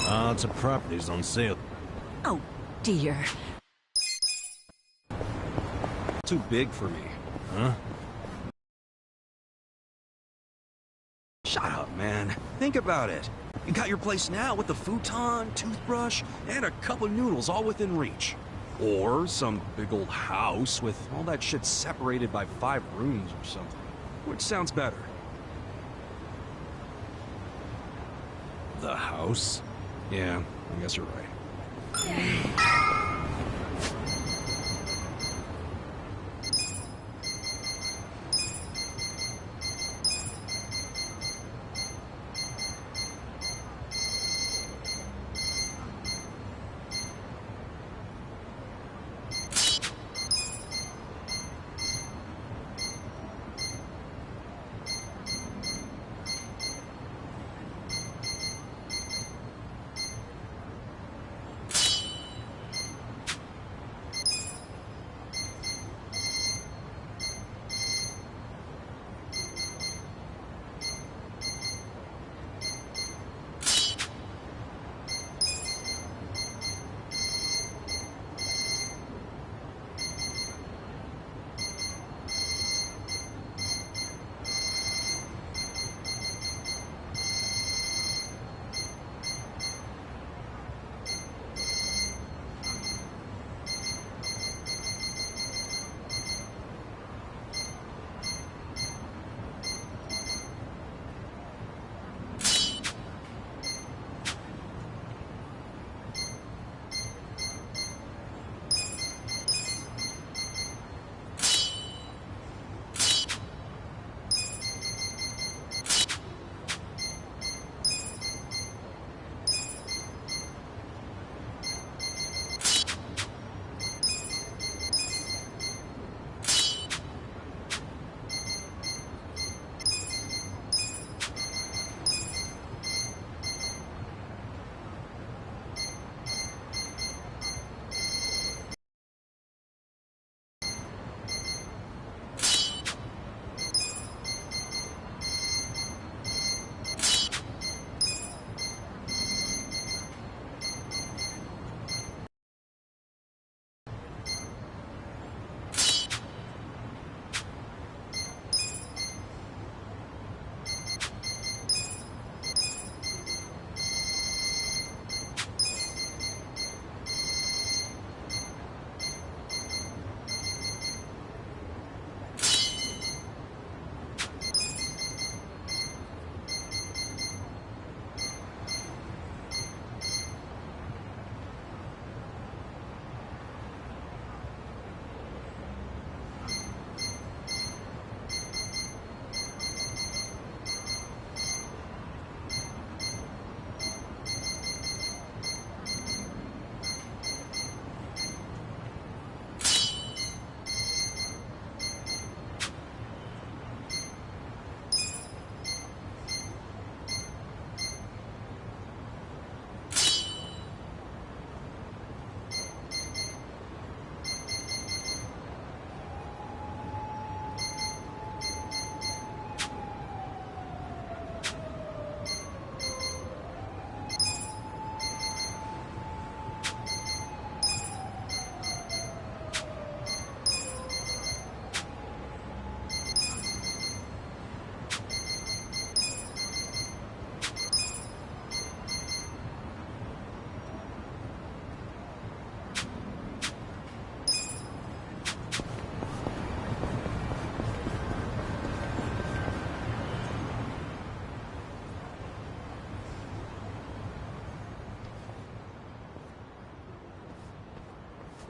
Lots of properties on sale. Oh, dear. Too big for me, huh? Shut up, man. Think about it. You got your place now with the futon, toothbrush, and a cup of noodles all within reach. Or some big old house with all that shit separated by 5 rooms or something. Which sounds better? The house? Yeah, I guess you're right.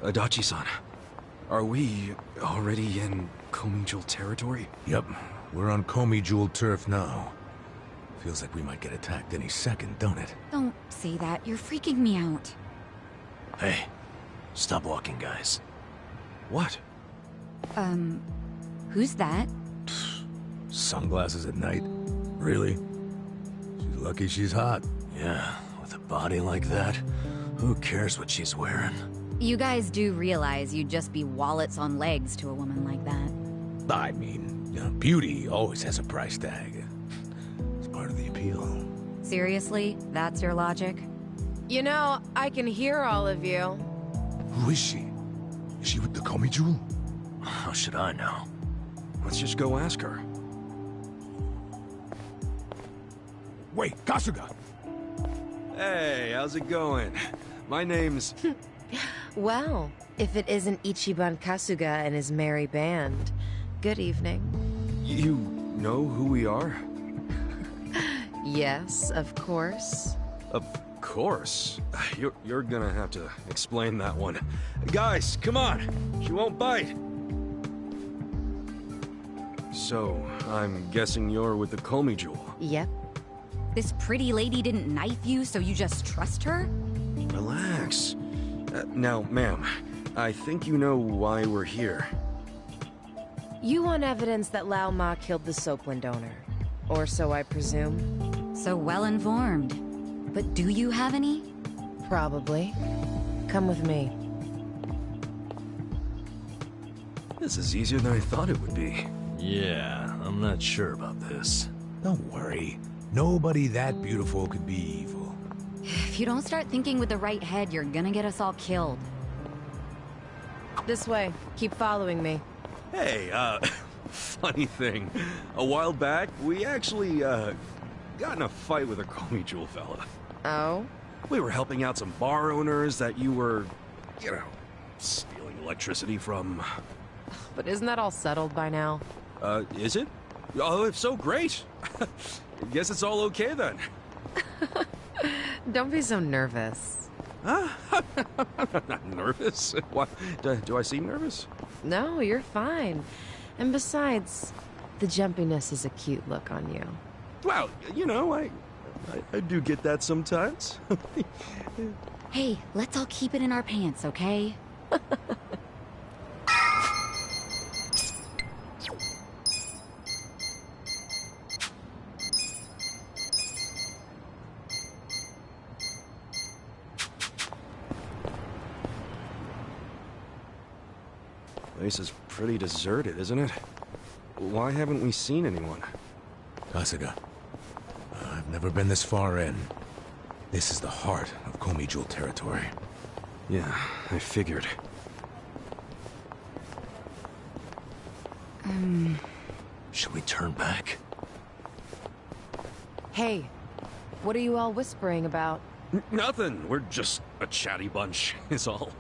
Adachi-san, are we already in Komi-Jewel territory? Yep, we're on Komi-Jewel turf now. Feels like we might get attacked any second, don't it? Don't say that. You're freaking me out. Hey, stop walking, guys. What? Who's that? Sunglasses at night? Really? She's lucky she's hot. Yeah, with a body like that, who cares what she's wearing? You guys do realize you'd just be wallets on legs to a woman like that. I mean, you know, beauty always has a price tag. It's part of the appeal. Seriously? That's your logic? You know, I can hear all of you. Who is she? Is she with the Komi Jewel? How should I know? Let's just go ask her. Wait, Kasuga! Hey, how's it going? My name's... Well, if it isn't Ichiban Kasuga and his merry band, good evening. You know who we are? Yes, of course. Of course. You're gonna have to explain that one. Guys, come on! She won't bite! So, I'm guessing you're with the Komi Jewel. Yep. This pretty lady didn't knife you, so you just trust her? Relax. Now, ma'am, I think you know why we're here. You want evidence that Lao Ma killed the Soapland owner. Or so I presume. So well informed. But do you have any? Probably. Come with me. This is easier than I thought it would be. Yeah, I'm not sure about this. Don't worry. Nobody that beautiful could be evil. If you don't start thinking with the right head, you're gonna get us all killed. This way. Keep following me. Hey, funny thing. A while back, we actually, got in a fight with a Komi Jewel fella. Oh? We were helping out some bar owners that you were, you know, stealing electricity from. But isn't that all settled by now? Is it? Oh, if so, great. Guess it's all okay then. Don't be so nervous. Huh? I'm not nervous. What? Do I seem nervous? No, you're fine. And besides, the jumpiness is a cute look on you. Well, you know, I do get that sometimes. Hey, let's all keep it in our pants, okay? Place is pretty deserted, isn't it? Why haven't we seen anyone? Kasuga, I've never been this far in. This is the heart of Komi Jewel territory. Yeah, I figured. Should we turn back? Hey, what are you all whispering about? Nothing. We're just a chatty bunch, is all.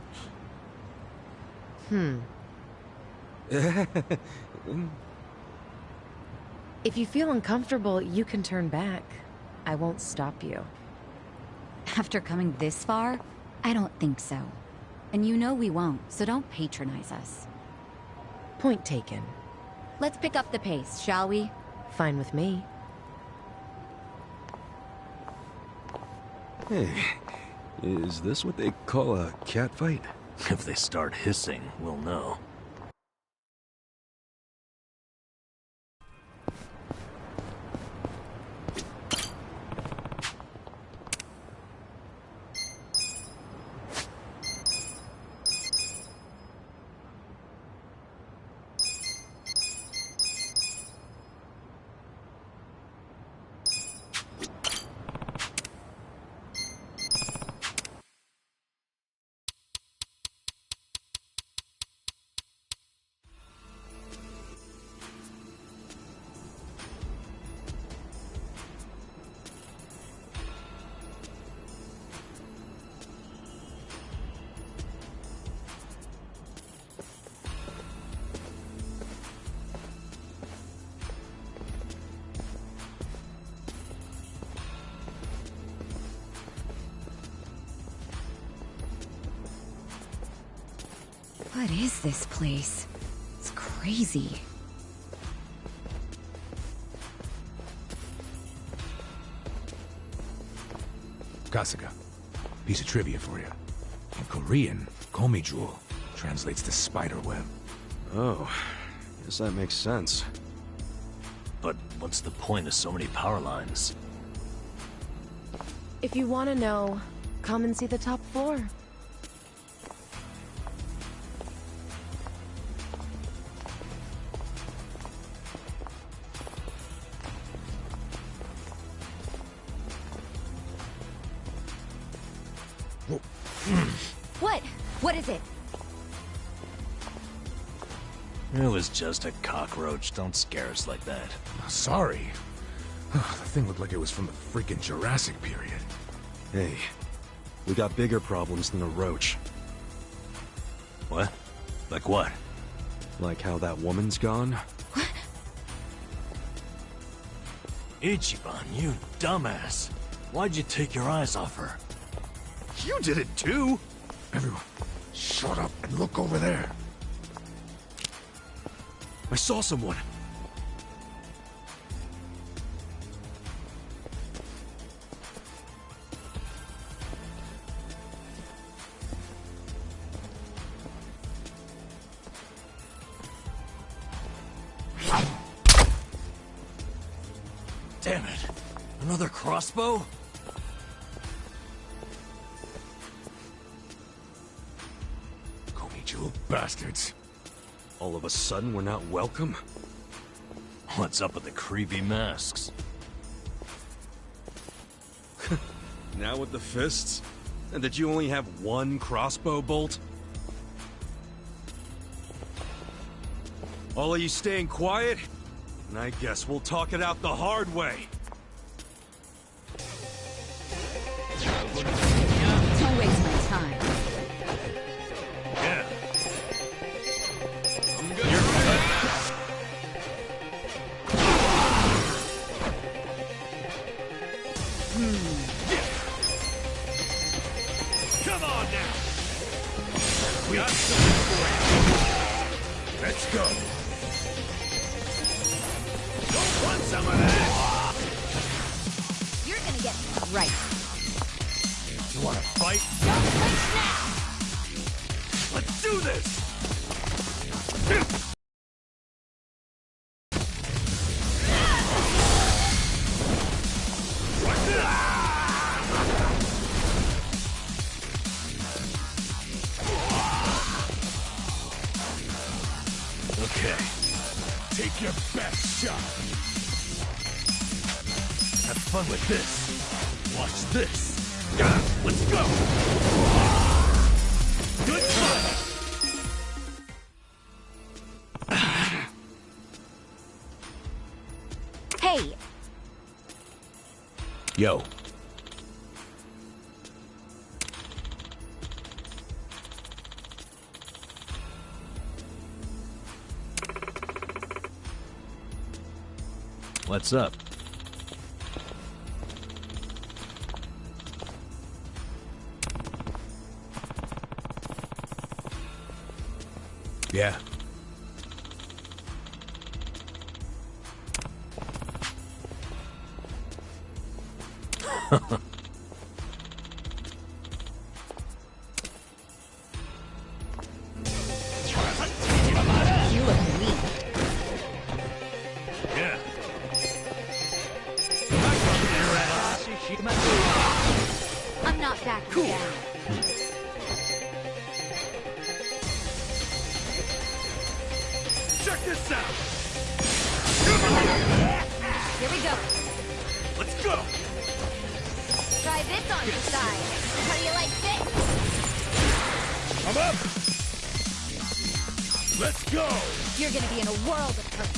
If you feel uncomfortable, you can turn back. I won't stop you. After coming this far, I don't think so. And you know we won't, so don't patronize us. Point taken. Let's pick up the pace, shall we? Fine with me. Hey, is this what they call a cat fight? If they start hissing, we'll know. What is this place? It's crazy. Kasuga, piece of trivia for you. In Korean, Komi Jewel translates to spider web. Oh, guess that makes sense. But what's the point of so many power lines? If you want to know, come and see the top floor. What? What is it? It was just a cockroach. Don't scare us like that. Sorry. The thing looked like it was from the freaking Jurassic period. Hey, we got bigger problems than a roach. What? Like what? Like how that woman's gone? Ichiban, you dumbass. Why'd you take your eyes off her? You did it too! Everyone, shut up and look over there. I saw someone. Damn it. Another crossbow? Komichu bastards. All of a sudden, we're not welcome? What's up with the creepy masks? Now with the fists? And that you only have one crossbow bolt? All of you staying quiet? And I guess we'll talk it out the hard way. Don't waste my time. Yeah. Come on now! We got something for you. Let's go. Want some of that? You're gonna get right. You wanna fight? Don't flinch now! Let's do this! Okay. Take your best shot. Have fun with this. Watch this. Let's go! Good fight! Hey, Yo. What's up? Yeah. you look weak. Yeah. I'm not backing down. Check this out! Here we go. Let's go! Try this on your side. How do you like this? I'm up. Let's go. You're gonna be in a world of hurt.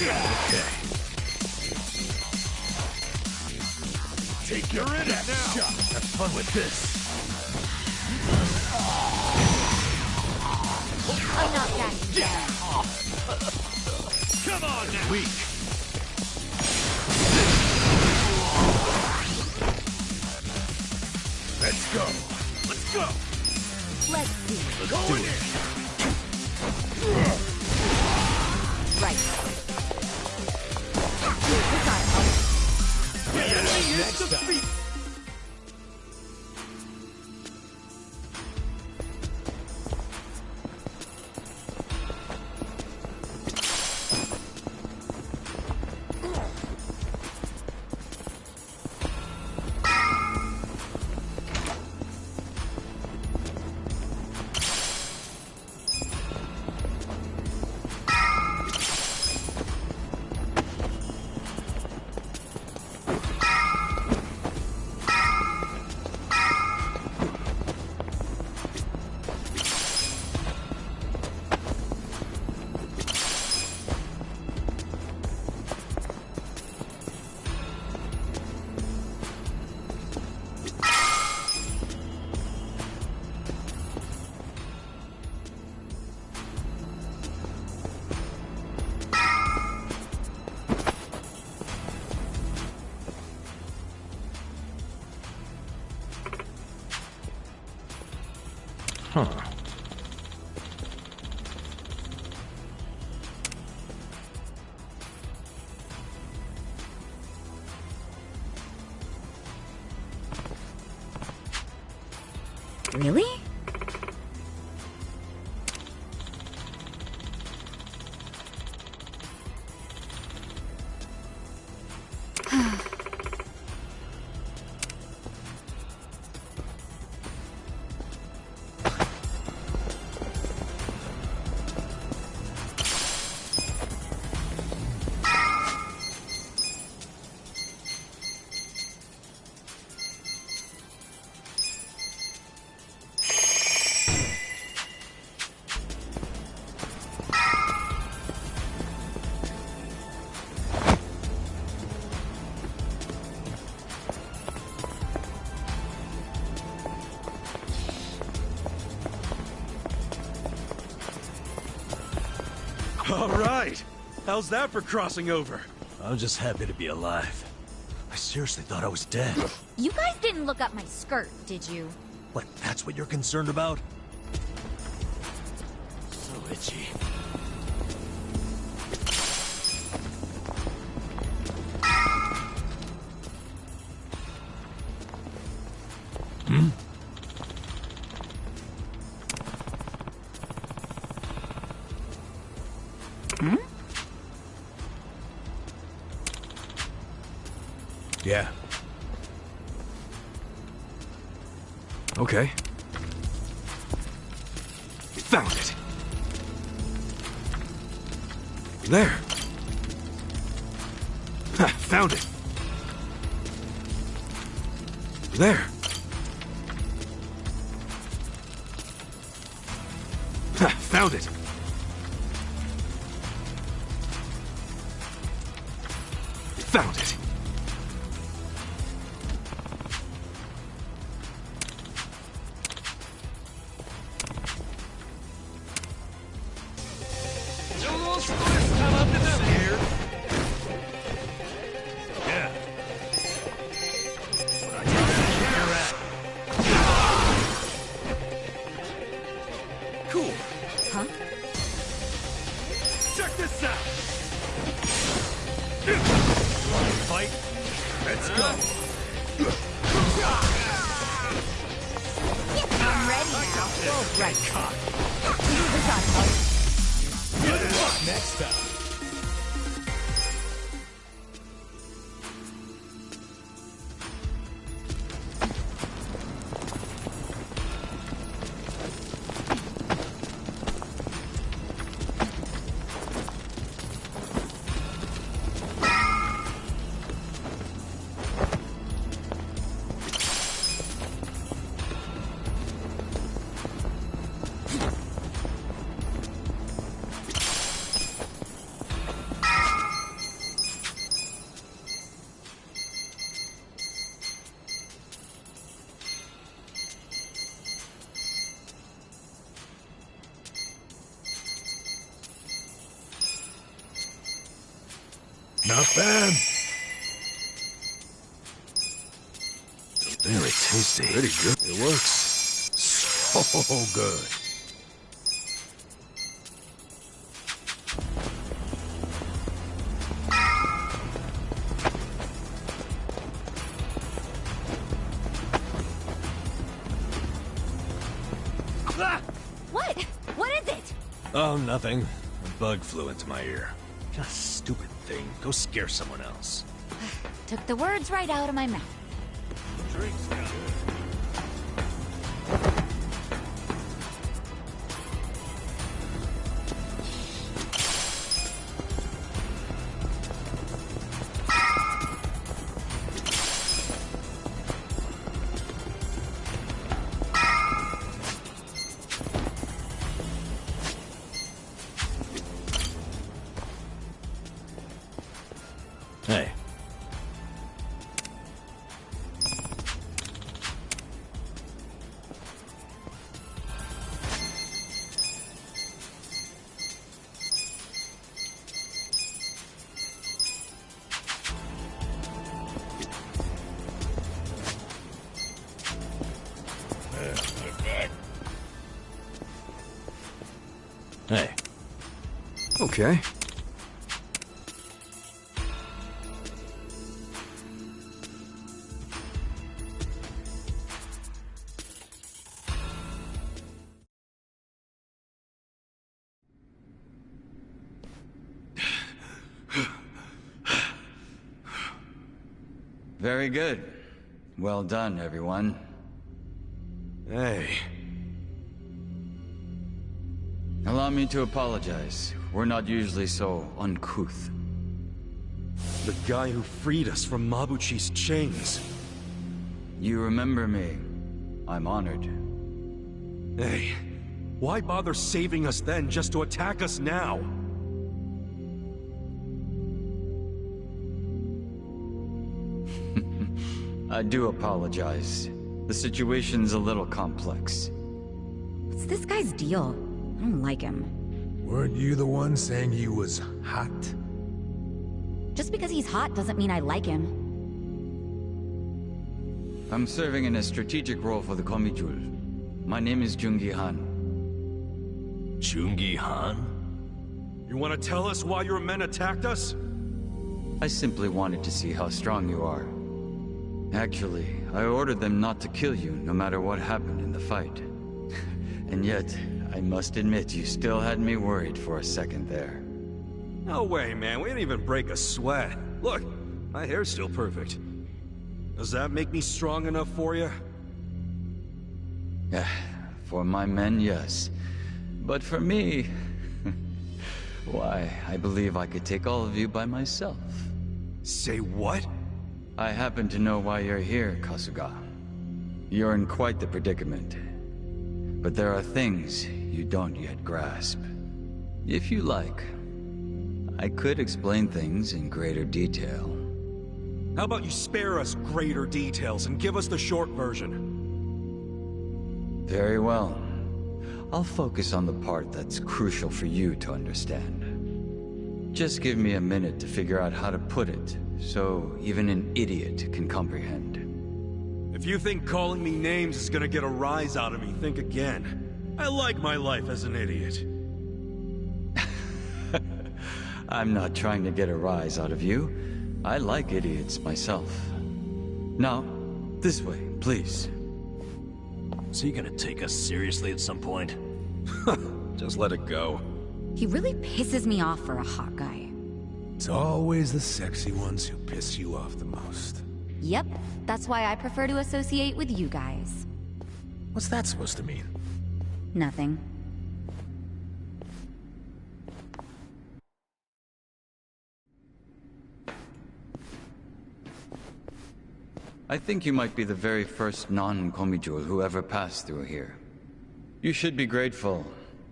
Okay. Take your best shot. Have fun with this. I'm not backing down. Come on now! Weak. Let's go. Let's go! Let's see. Let's do it. Right. We got it. The enemy is Next time. defeated! Huh. Really? All right. How's that for crossing over? I'm just happy to be alive. I seriously thought I was dead. You guys didn't look up my skirt, did you? What, that's what you're concerned about? So itchy. Hmm? Hmm? Yeah. Okay. Found it. There. Ha, found it. There. Ha, found it. Found it. Yeah. Cool. Huh? Check this out. Fight? Let's go. I'm ready now. Right cock. Good luck next time. Not bad. Very tasty. Pretty good. It works. So good. What? What is it? Oh, nothing. A bug flew into my ear. God, stupid thing. Go scare someone else. Took the words right out of my mouth. Drinks good. Hey. Okay. Very good. Well done, everyone. Hey. Allow me to apologize. We're not usually so uncouth. The guy who freed us from Mabuchi's chains. You remember me. I'm honored. Hey, why bother saving us then just to attack us now? I do apologize. The situation's a little complex. What's this guy's deal? I don't like him. Weren't you the one saying he was hot? Just because he's hot doesn't mean I like him. I'm serving in a strategic role for the Komijul. My name is Jungi Han. Jungi Han? You want to tell us why your men attacked us? I simply wanted to see how strong you are. Actually, I ordered them not to kill you no matter what happened in the fight. And yet, I must admit you still had me worried for a second there. No way, man. We didn't even break a sweat. Look, my hair's still perfect. Does that make me strong enough for you? For my men, yes. But for me... why, I believe I could take all of you by myself. Say what? I happen to know why you're here, Kasuga. You're in quite the predicament. But there are things you don't yet grasp. If you like, I could explain things in greater detail. How about you spare us greater details and give us the short version? Very well. I'll focus on the part that's crucial for you to understand. Just give me a minute to figure out how to put it, so even an idiot can comprehend. If you think calling me names is gonna get a rise out of me, think again. I like my life as an idiot. I'm not trying to get a rise out of you. I like idiots myself. Now, this way, please. Is he gonna take us seriously at some point? Just let it go. He really pisses me off for a hot guy. It's always the sexy ones who piss you off the most. Yep, that's why I prefer to associate with you guys. What's that supposed to mean? Nothing. I think you might be the very first non-Komijul who ever passed through here. You should be grateful,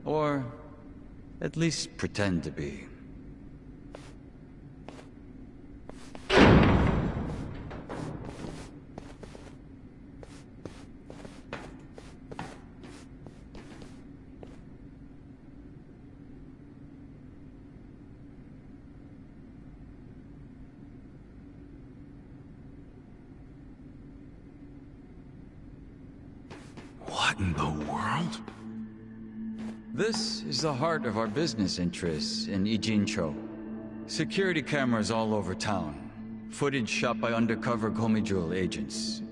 or at least pretend to be. What in the world? This is the heart of our business interests in Ijincho. Security cameras all over town. Footage shot by undercover Komijul agents.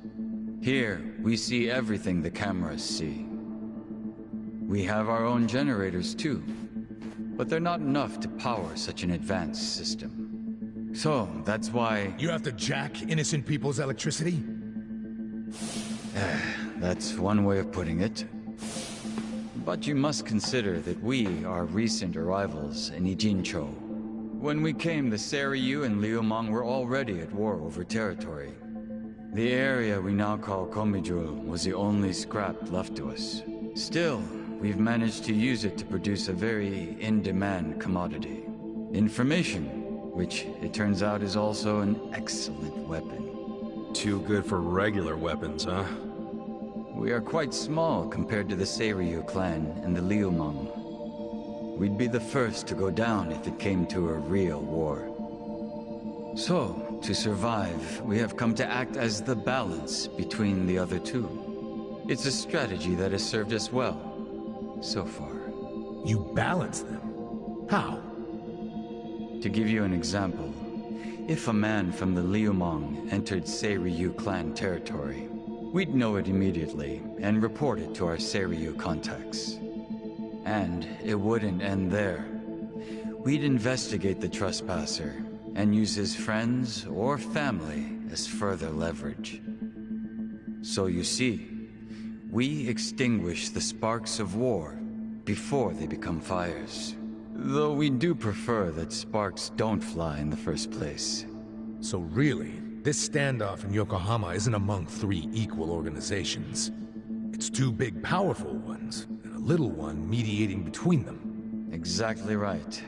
Here, we see everything the cameras see. We have our own generators too, but they're not enough to power such an advanced system. So, that's why... You have to jack innocent people's electricity? That's one way of putting it. But you must consider that we are recent arrivals in Ijincho. When we came, the Seiryu and Liumang were already at war over territory. The area we now call Komijul was the only scrap left to us. Still, we've managed to use it to produce a very in-demand commodity. Information, which it turns out is also an excellent weapon. Too good for regular weapons, huh? We are quite small compared to the Seiryu clan and the Liumang. We'd be the first to go down if it came to a real war. So, to survive, we have come to act as the balance between the other two. It's a strategy that has served us well, so far. You balance them? How? To give you an example, if a man from the Liumang entered Seiryu clan territory, we'd know it immediately and report it to our Seiryu contacts. And it wouldn't end there. We'd investigate the trespasser and use his friends or family as further leverage. So you see, we extinguish the sparks of war before they become fires. Though we do prefer that sparks don't fly in the first place. So really, this standoff in Yokohama isn't among three equal organizations. It's two big, powerful ones, and a little one mediating between them. Exactly right.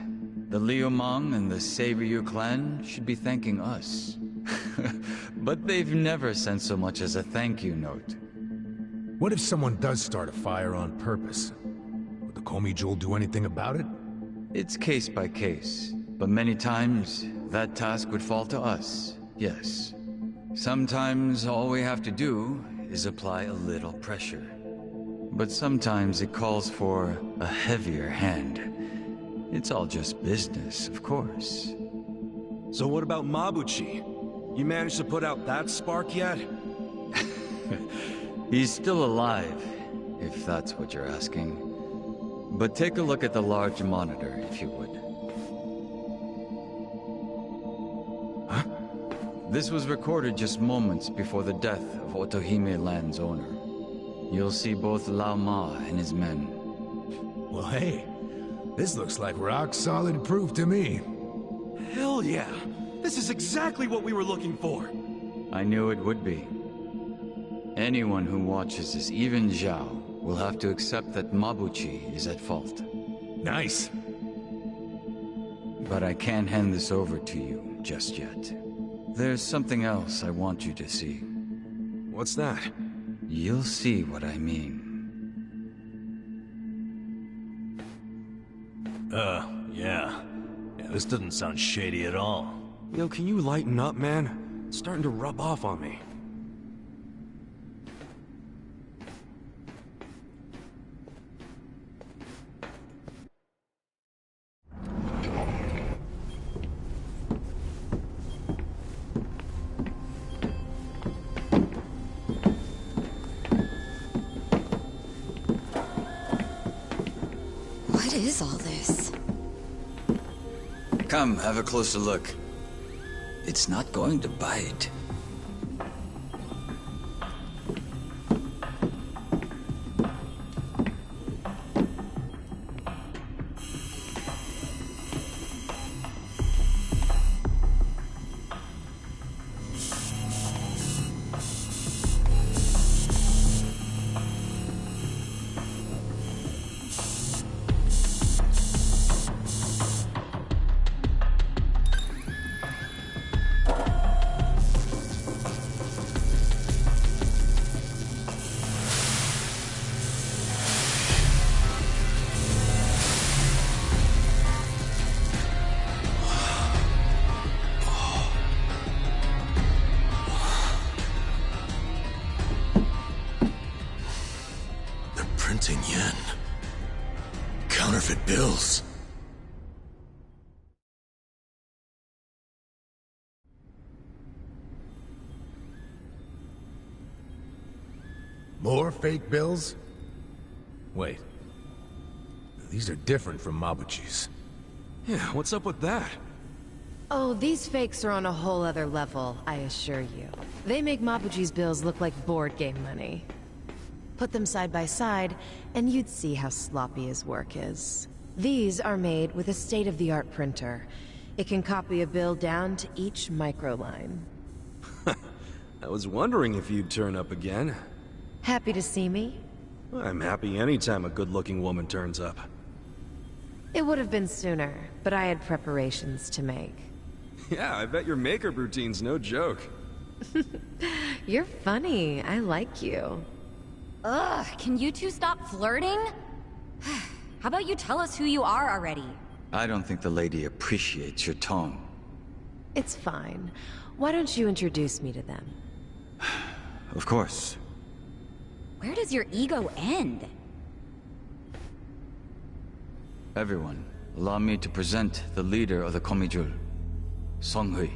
The Liumang and the Seiryu clan should be thanking us. But they've never sent so much as a thank you note. What if someone does start a fire on purpose? Would the Komi Jewel do anything about it? It's case by case, but many times that task would fall to us, yes. Sometimes all we have to do is apply a little pressure. But sometimes it calls for a heavier hand. It's all just business, of course. So what about Mabuchi? You managed to put out that spark yet? He's still alive, if that's what you're asking. But take a look at the large monitor, if you would. Huh? This was recorded just moments before the death of Otohime Land's owner. You'll see both Lao Ma and his men. Well, hey, this looks like rock-solid proof to me. Hell yeah! This is exactly what we were looking for! I knew it would be. Anyone who watches this, even Zhao, will have to accept that Mabuchi is at fault. Nice. But I can't hand this over to you just yet. There's something else I want you to see. What's that? You'll see what I mean. Yeah. Yeah, this doesn't sound shady at all. Yo, can you lighten up, man? It's starting to rub off on me. What is all this? Come, have a closer look. It's not going to bite. Printing yen. Counterfeit bills. More fake bills? Wait. These are different from Mabuchi's. Yeah, what's up with that? Oh, these fakes are on a whole other level, I assure you. They make Mabuchi's bills look like board game money. Put them side by side, and you'd see how sloppy his work is. These are made with a state-of-the-art printer. It can copy a bill down to each microline. I was wondering if you'd turn up again. Happy to see me? I'm happy anytime a good-looking woman turns up. It would have been sooner, but I had preparations to make. Yeah, I bet your makeup routine's no joke. You're funny. I like you. Ugh, can you two stop flirting? How about you tell us who you are already? I don't think the lady appreciates your tone. It's fine. Why don't you introduce me to them? Of course. Where does your ego end? Everyone, allow me to present the leader of the Komijul, Songhui.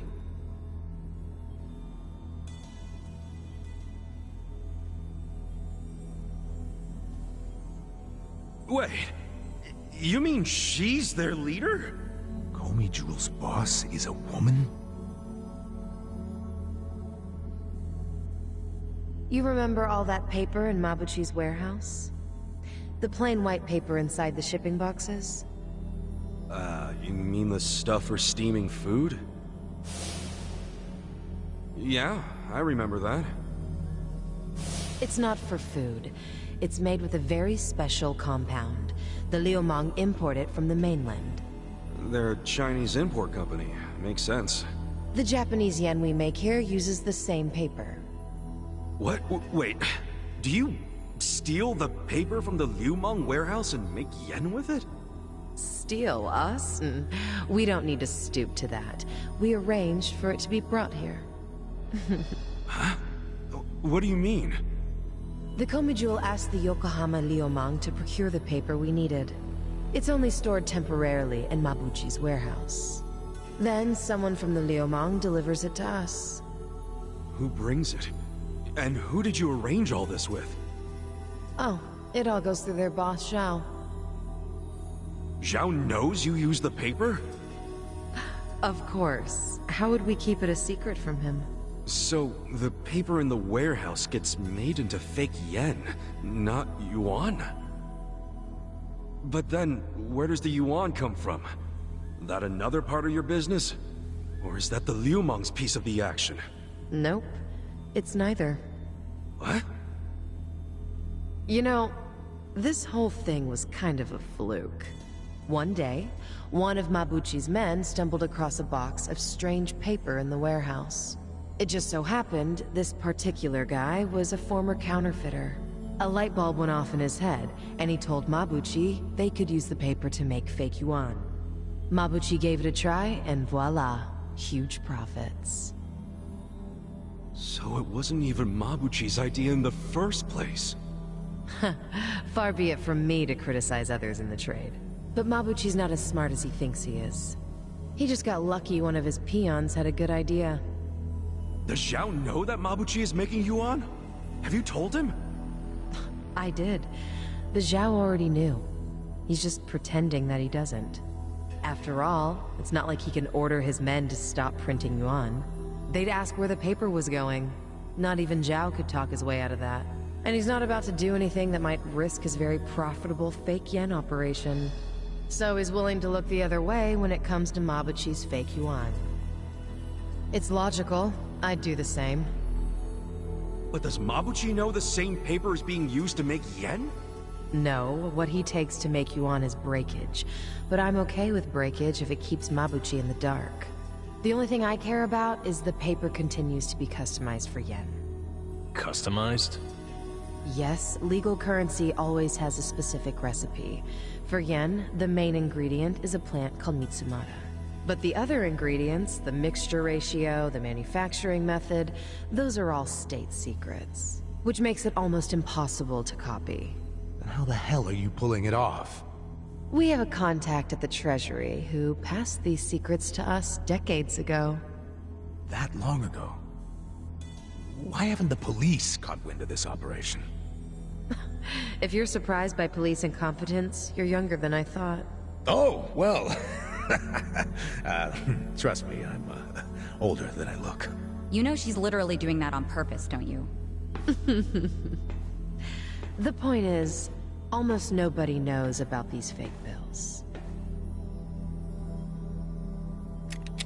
Wait, you mean she's their leader? Komijul's boss is a woman? You remember all that paper in Mabuchi's warehouse? The plain white paper inside the shipping boxes? You mean the stuff for steaming food? Yeah, I remember that. It's not for food. It's made with a very special compound. The Liumang import it from the mainland. They're a Chinese import company. Makes sense. The Japanese yen we make here uses the same paper. What? Wait, do you steal the paper from the Liumang warehouse and make yen with it? Steal us? We don't need to stoop to that. We arranged for it to be brought here. Huh? What do you mean? The Komijul asked the Yokohama Liumang to procure the paper we needed. It's only stored temporarily in Mabuchi's warehouse. Then someone from the Liumang delivers it to us. Who brings it? And who did you arrange all this with? Oh, it all goes through their boss, Zhao. Zhao knows you used the paper? Of course. How would we keep it a secret from him? So, the paper in the warehouse gets made into fake yen, not yuan? But then, where does the yuan come from? That another part of your business? Or is that the Liumang's piece of the action? Nope. It's neither. What? You know, this whole thing was kind of a fluke. One day, one of Mabuchi's men stumbled across a box of strange paper in the warehouse. It just so happened this particular guy was a former counterfeiter. A light bulb went off in his head, and he told Mabuchi they could use the paper to make fake yuan. Mabuchi gave it a try, and voila, huge profits. So it wasn't even Mabuchi's idea in the first place. Far be it from me to criticize others in the trade. But Mabuchi's not as smart as he thinks he is. He just got lucky one of his peons had a good idea. Does Zhao know that Mabuchi is making yuan? Have you told him? I did, but Zhao already knew. He's just pretending that he doesn't. After all, it's not like he can order his men to stop printing yuan. They'd ask where the paper was going. Not even Zhao could talk his way out of that. And he's not about to do anything that might risk his very profitable fake yen operation. So he's willing to look the other way when it comes to Mabuchi's fake yuan. It's logical. I'd do the same. But does Mabuchi know the same paper is being used to make yen? No, what he takes to make yuan is breakage. But I'm okay with breakage if it keeps Mabuchi in the dark. The only thing I care about is the paper continues to be customized for yen. Customized? Yes, legal currency always has a specific recipe. For yen, the main ingredient is a plant called Mitsumara. But the other ingredients, the mixture ratio, the manufacturing method, those are all state secrets. Which makes it almost impossible to copy. Then how the hell are you pulling it off? We have a contact at the Treasury who passed these secrets to us decades ago. That long ago? Why haven't the police caught wind of this operation? If you're surprised by police incompetence, you're younger than I thought. Oh, well. Trust me, I'm older than I look. You know she's literally doing that on purpose, don't you? The point is, almost nobody knows about these fake bills.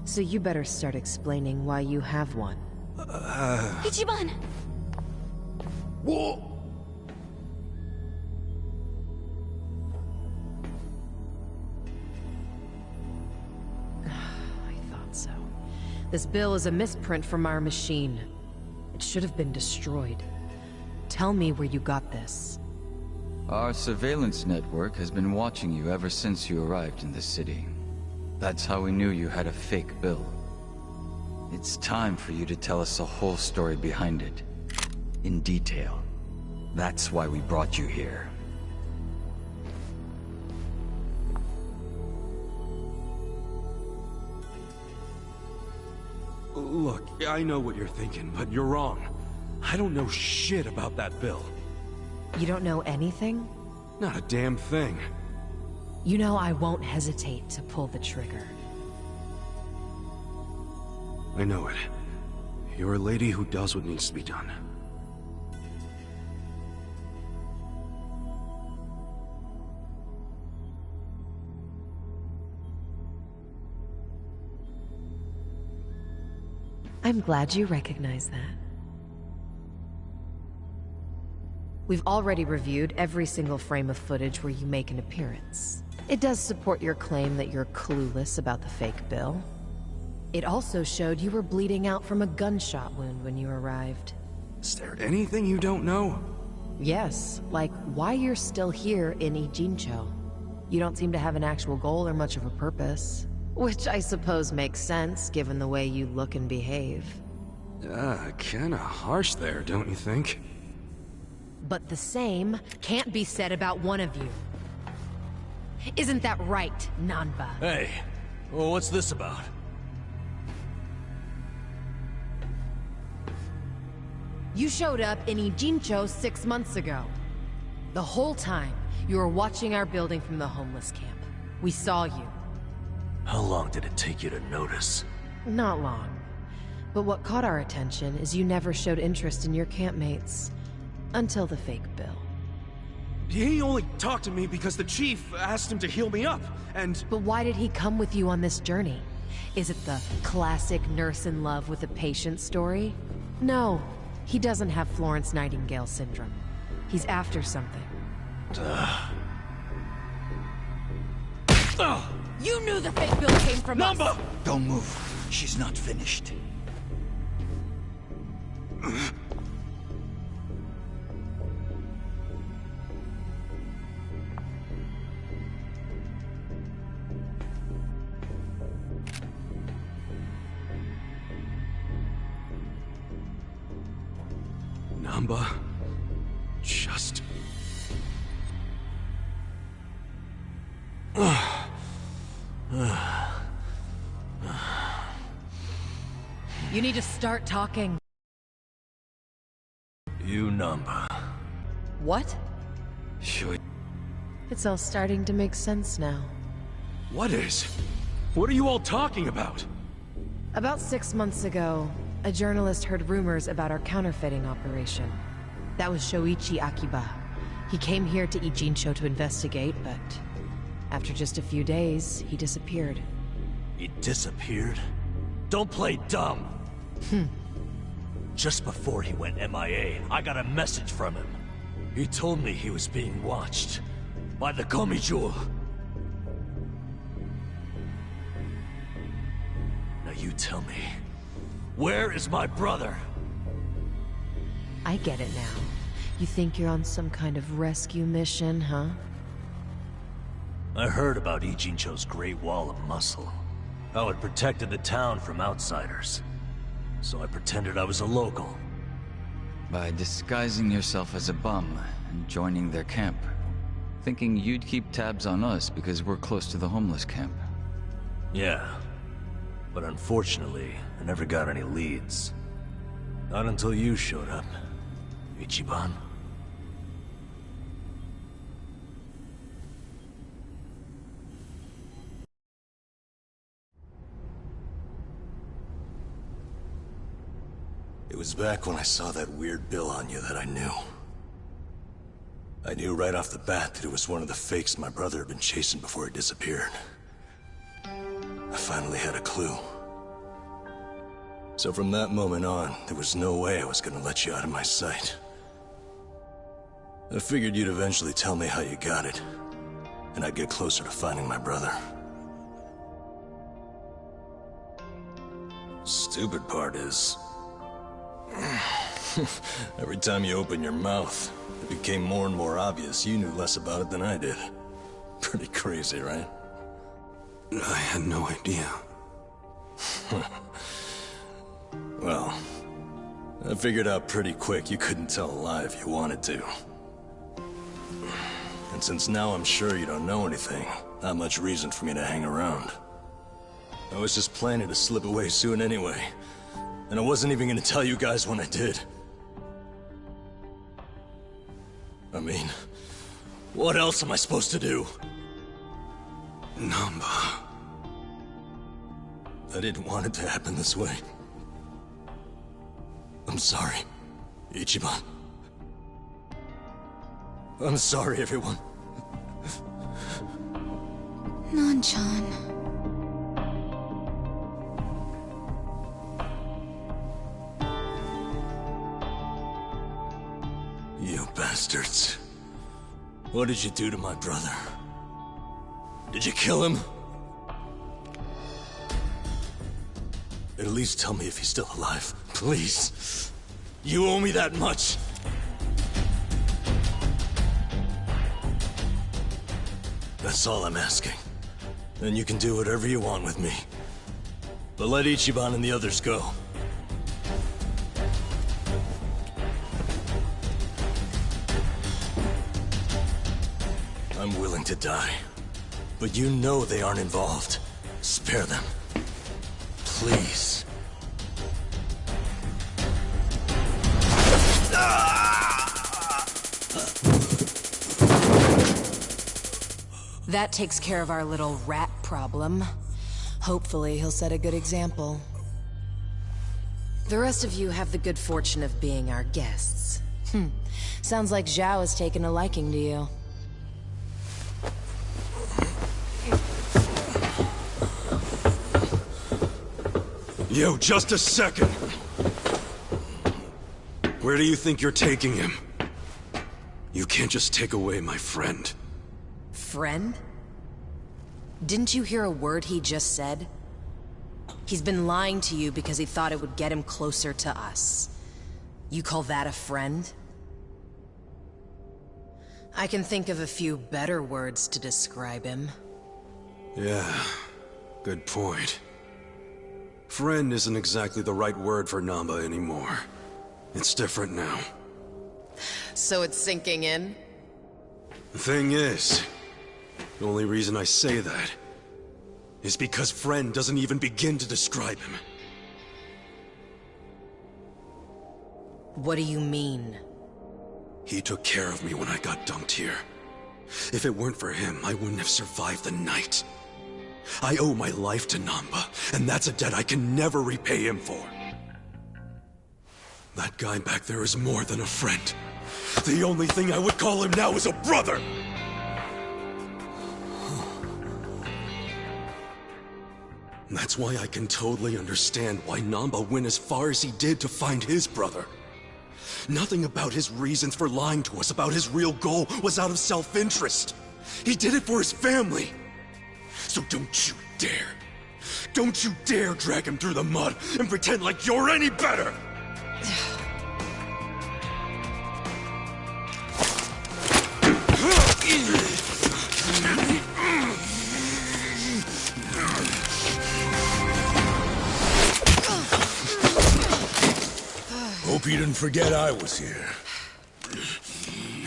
So you better start explaining why you have one. Ichiban! Whoa! I thought so. This bill is a misprint from our machine. It should have been destroyed. Tell me where you got this. Our surveillance network has been watching you ever since you arrived in the city. That's how we knew you had a fake bill. It's time for you to tell us the whole story behind it. In detail. That's why we brought you here. Look, I know what you're thinking, but you're wrong. I don't know shit about that bill. You don't know anything? Not a damn thing. You know I won't hesitate to pull the trigger. I know it. You're a lady who does what needs to be done. I'm glad you recognize that. We've already reviewed every single frame of footage where you make an appearance. It does support your claim that you're clueless about the fake bill. It also showed you were bleeding out from a gunshot wound when you arrived. Is there anything you don't know? Yes, like why you're still here in Ijincho. You don't seem to have an actual goal or much of a purpose. Which I suppose makes sense, given the way you look and behave. Kinda harsh there, don't you think? But the same can't be said about one of you. Isn't that right, Nanba? Hey, well, what's this about? You showed up in Ijincho 6 months ago. The whole time, you were watching our building from the homeless camp. We saw you. How long did it take you to notice? Not long. But what caught our attention is you never showed interest in your campmates. Until the fake bill. He only talked to me because the chief asked him to heal me up, and... But why did he come with you on this journey? Is it the classic nurse in love with a patient story? No, he doesn't have Florence Nightingale syndrome. He's after something. You knew the fake bill came from us! Don't move. She's not finished. Namba... just... You need to start talking. You Namba. What? Should... It's all starting to make sense now. What is? What are you all talking about? About 6 months ago, a journalist heard rumors about our counterfeiting operation. That was Shoichi Akiba. He came here to Ijincho to investigate, but after just a few days, he disappeared. He disappeared? Don't play dumb! Just before he went MIA, I got a message from him. He told me he was being watched by the Komijul. Now you tell me, where is my brother? I get it now. You think you're on some kind of rescue mission, huh? I heard about Ijincho's Great Wall of Muscle. How it protected the town from outsiders. So I pretended I was a local. By disguising yourself as a bum and joining their camp. Thinking you'd keep tabs on us because we're close to the homeless camp. Yeah. But unfortunately, I never got any leads. Not until you showed up, Ichiban. It was back when I saw that weird bill on you that I knew. I knew right off the bat that it was one of the fakes my brother had been chasing before he disappeared. I finally had a clue. So from that moment on, there was no way I was gonna let you out of my sight. I figured you'd eventually tell me how you got it, and I'd get closer to finding my brother. Stupid part is... every time you open your mouth, it became more and more obvious you knew less about it than I did. Pretty crazy, right? I had no idea. Well, I figured out pretty quick you couldn't tell a lie if you wanted to. And since now I'm sure you don't know anything, not much reason for me to hang around. I was just planning to slip away soon anyway. And I wasn't even gonna tell you guys when I did. I mean, what else am I supposed to do? Namba. I didn't want it to happen this way. I'm sorry, Ichiban. I'm sorry, everyone. Nan-chan. You bastards. What did you do to my brother? Did you kill him? At least tell me if he's still alive, please. You owe me that much. That's all I'm asking. Then you can do whatever you want with me. But let Ichiban and the others go. I'm willing to die. But you know they aren't involved. Spare them. Please. That takes care of our little rat problem. Hopefully, he'll set a good example. The rest of you have the good fortune of being our guests. Sounds like Zhao has taken a liking to you. Yo, just a second. Where do you think you're taking him? You can't just take away my friend. Friend? Didn't you hear a word he just said? He's been lying to you because he thought it would get him closer to us. You call that a friend? I can think of a few better words to describe him. Yeah, good point. Friend isn't exactly the right word for Namba anymore. It's different now. So it's sinking in? The thing is, the only reason I say that is because friend doesn't even begin to describe him. What do you mean? He took care of me when I got dumped here. If it weren't for him, I wouldn't have survived the night. I owe my life to Namba, and that's a debt I can never repay him for. That guy back there is more than a friend. The only thing I would call him now is a brother! That's why I can totally understand why Namba went as far as he did to find his brother. Nothing about his reasons for lying to us about his real goal was out of self-interest. He did it for his family. So don't you dare drag him through the mud and pretend like you're any better! Hope you didn't forget I was here.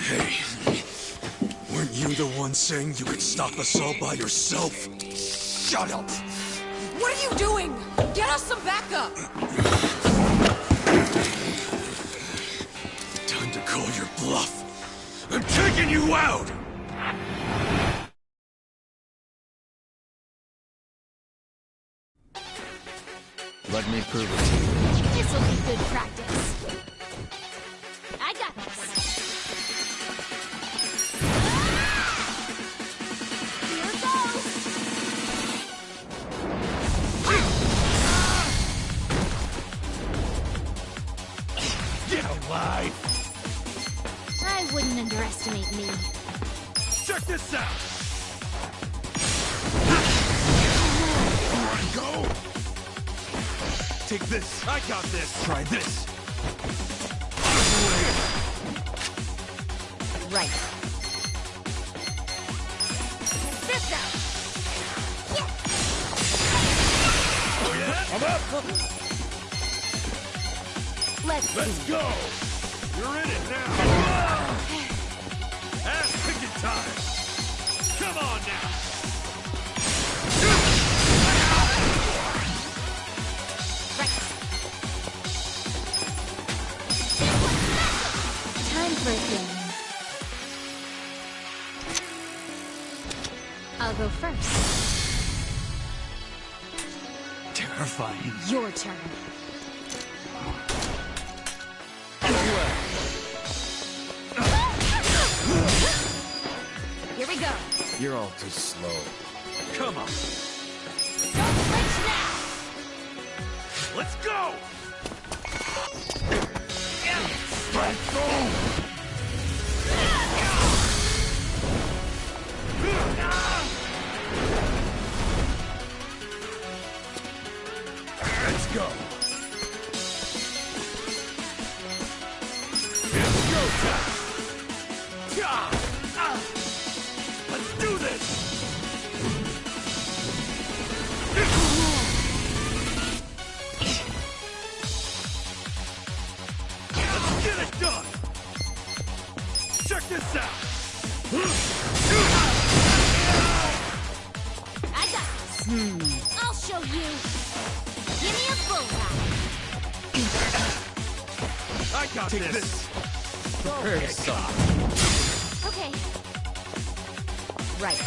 Hey, weren't you the one saying you could stop us all by yourself? Shut up! What are you doing? Get us some backup! Time to call your bluff. I'm taking you out! Let me prove it to you. This'll be good practice. I got this. Here goes. Get alive! I wouldn't underestimate me. Check this out! Go! Take this. I got this. Try this. Right. This out. Oh yeah? I'm up. Let's see. Go. You're in it now. Ass kicking time. Come on now. again. I'll go first. Terrifying. Your turn. Here we go. You're all too slow. Come on. Don't flinch now. Let's go! Let's go. It's go time. Let's do this! Let's get it done! Check this out! I got this. I'll show you. Give me a bullseye. I got Take this! First off, Okay. Right.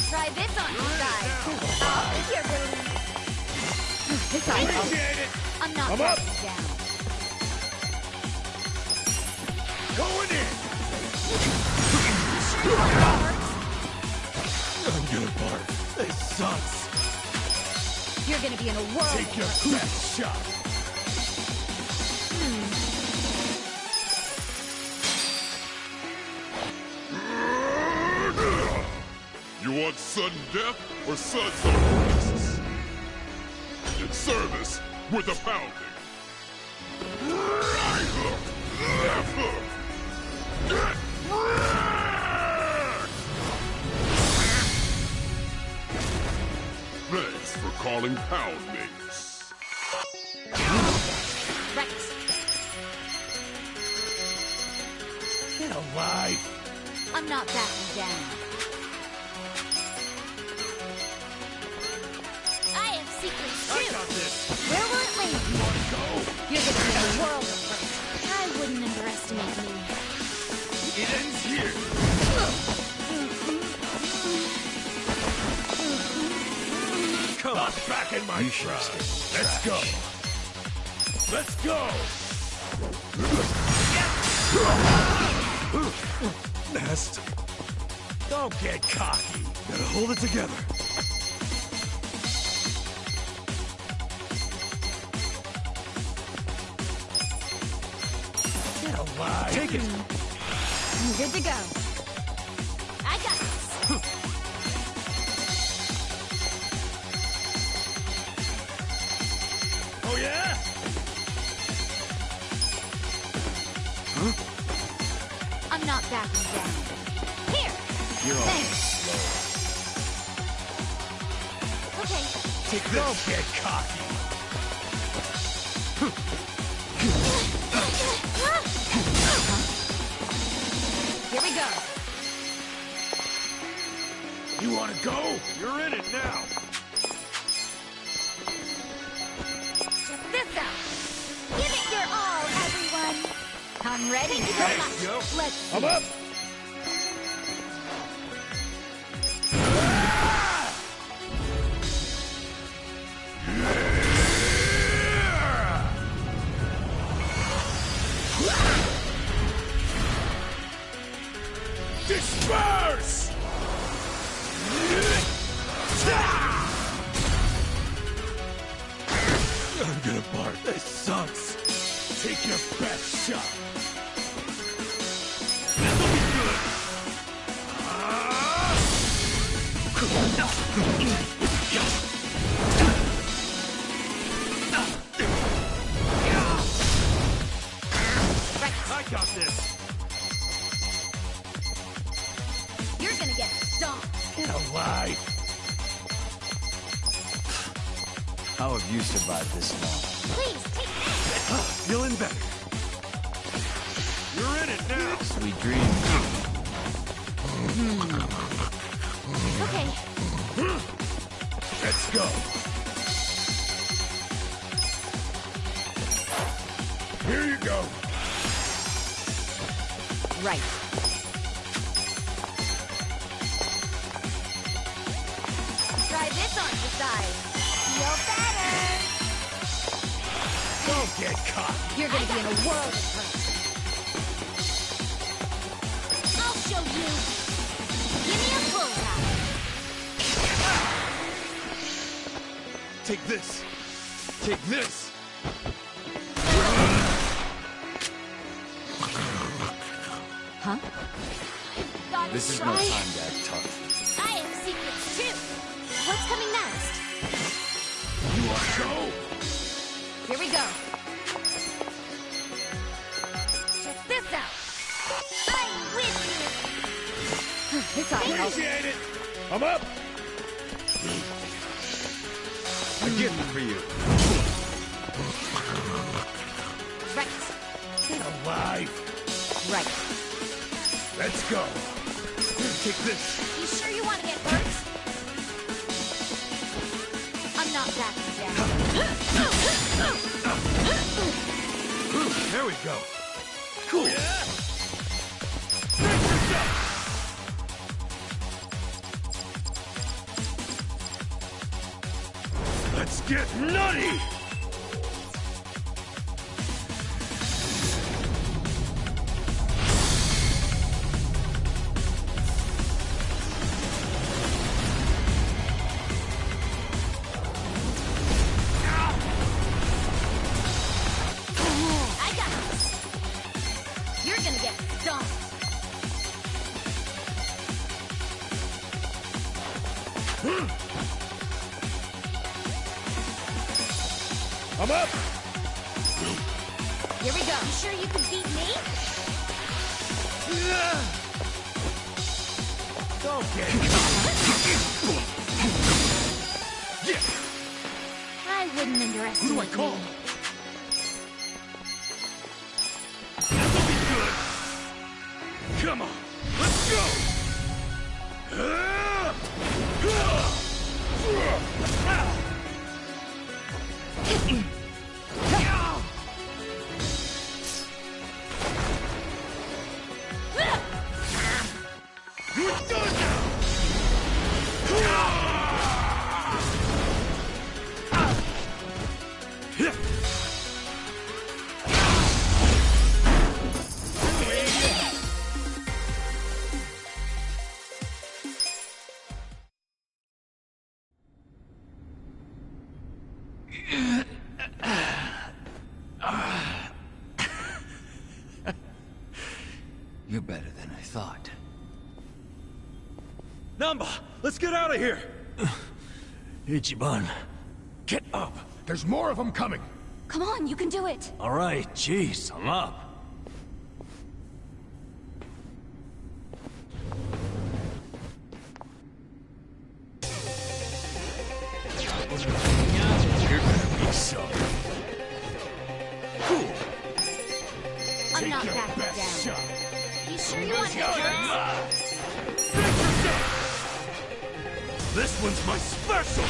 Try this on your side. Oh, you're rude. It's all right. Appreciate it. I'm not Come up. backing down. Going in. I'm gonna bark. This sucks! You're gonna be in a whirl. Take your best shot. You want sudden death or suds on risks? In service with a pounding. Right hook, left hook. Thanks for calling pound mates. Right. Get alive. I'm not backing down. I have secrets I too. got this! Where will it land? You wanna go? You're gonna be in a whirl of first. I wouldn't underestimate me. It ends here. Come on! Not back in my You should stride. stay Let's go. Let's go. Nest! Don't get cocky. Gotta hold it together. Get alive. Take it! I'm good to go. I got this. Oh yeah? I'm not backing down. Here. you're all Thanks. Okay. Take this. Don't get cocky. Here we go. You wanna go? You're in it now! Check this out. Give it your all, everyone. I'm ready. Thanks, yo! Let's see. I'm up. Disperse! I'm gonna bark. This sucks! Take your best shot. This'll be good! I got this! You're gonna get stomped. Get alive. How have you survived this long? Please take this. Feeling better. You're in it now! Sweet dreams. Okay. Let's go. Here you go. Right. Try this on the side. Feel better. Don't get caught. You're gonna be in a world of hurt. I'll show you. Give me a closeout. Take this. Take this. Huh? Gotta This is try. no time to act tough. I have secrets too. What's coming next? You want to go? Here we go. Check this out. I'm with you. It's all right. Appreciate it. I'm up. A gift for you. Right. Alive. Right. Let's go. Take this. You sure you want to get hurt? I'm not backing down. There we go. Cool. Let's get nutty. I got this. You're gonna get stomped. I'm up. Here we go. You sure you can beat me? Don't get I wouldn't underestimate Who do I call? me. This'll be good. Come on. Let's go. You're done now. You're better than I thought. Namba, let's get out of here. Ichiban, get up. There's more of them coming. Come on, you can do it. All right, jeez, I'm up. You're gonna be sorry. Cool. I'm not Your backing best down. shot. You sure you want to get hurt? This one's my special.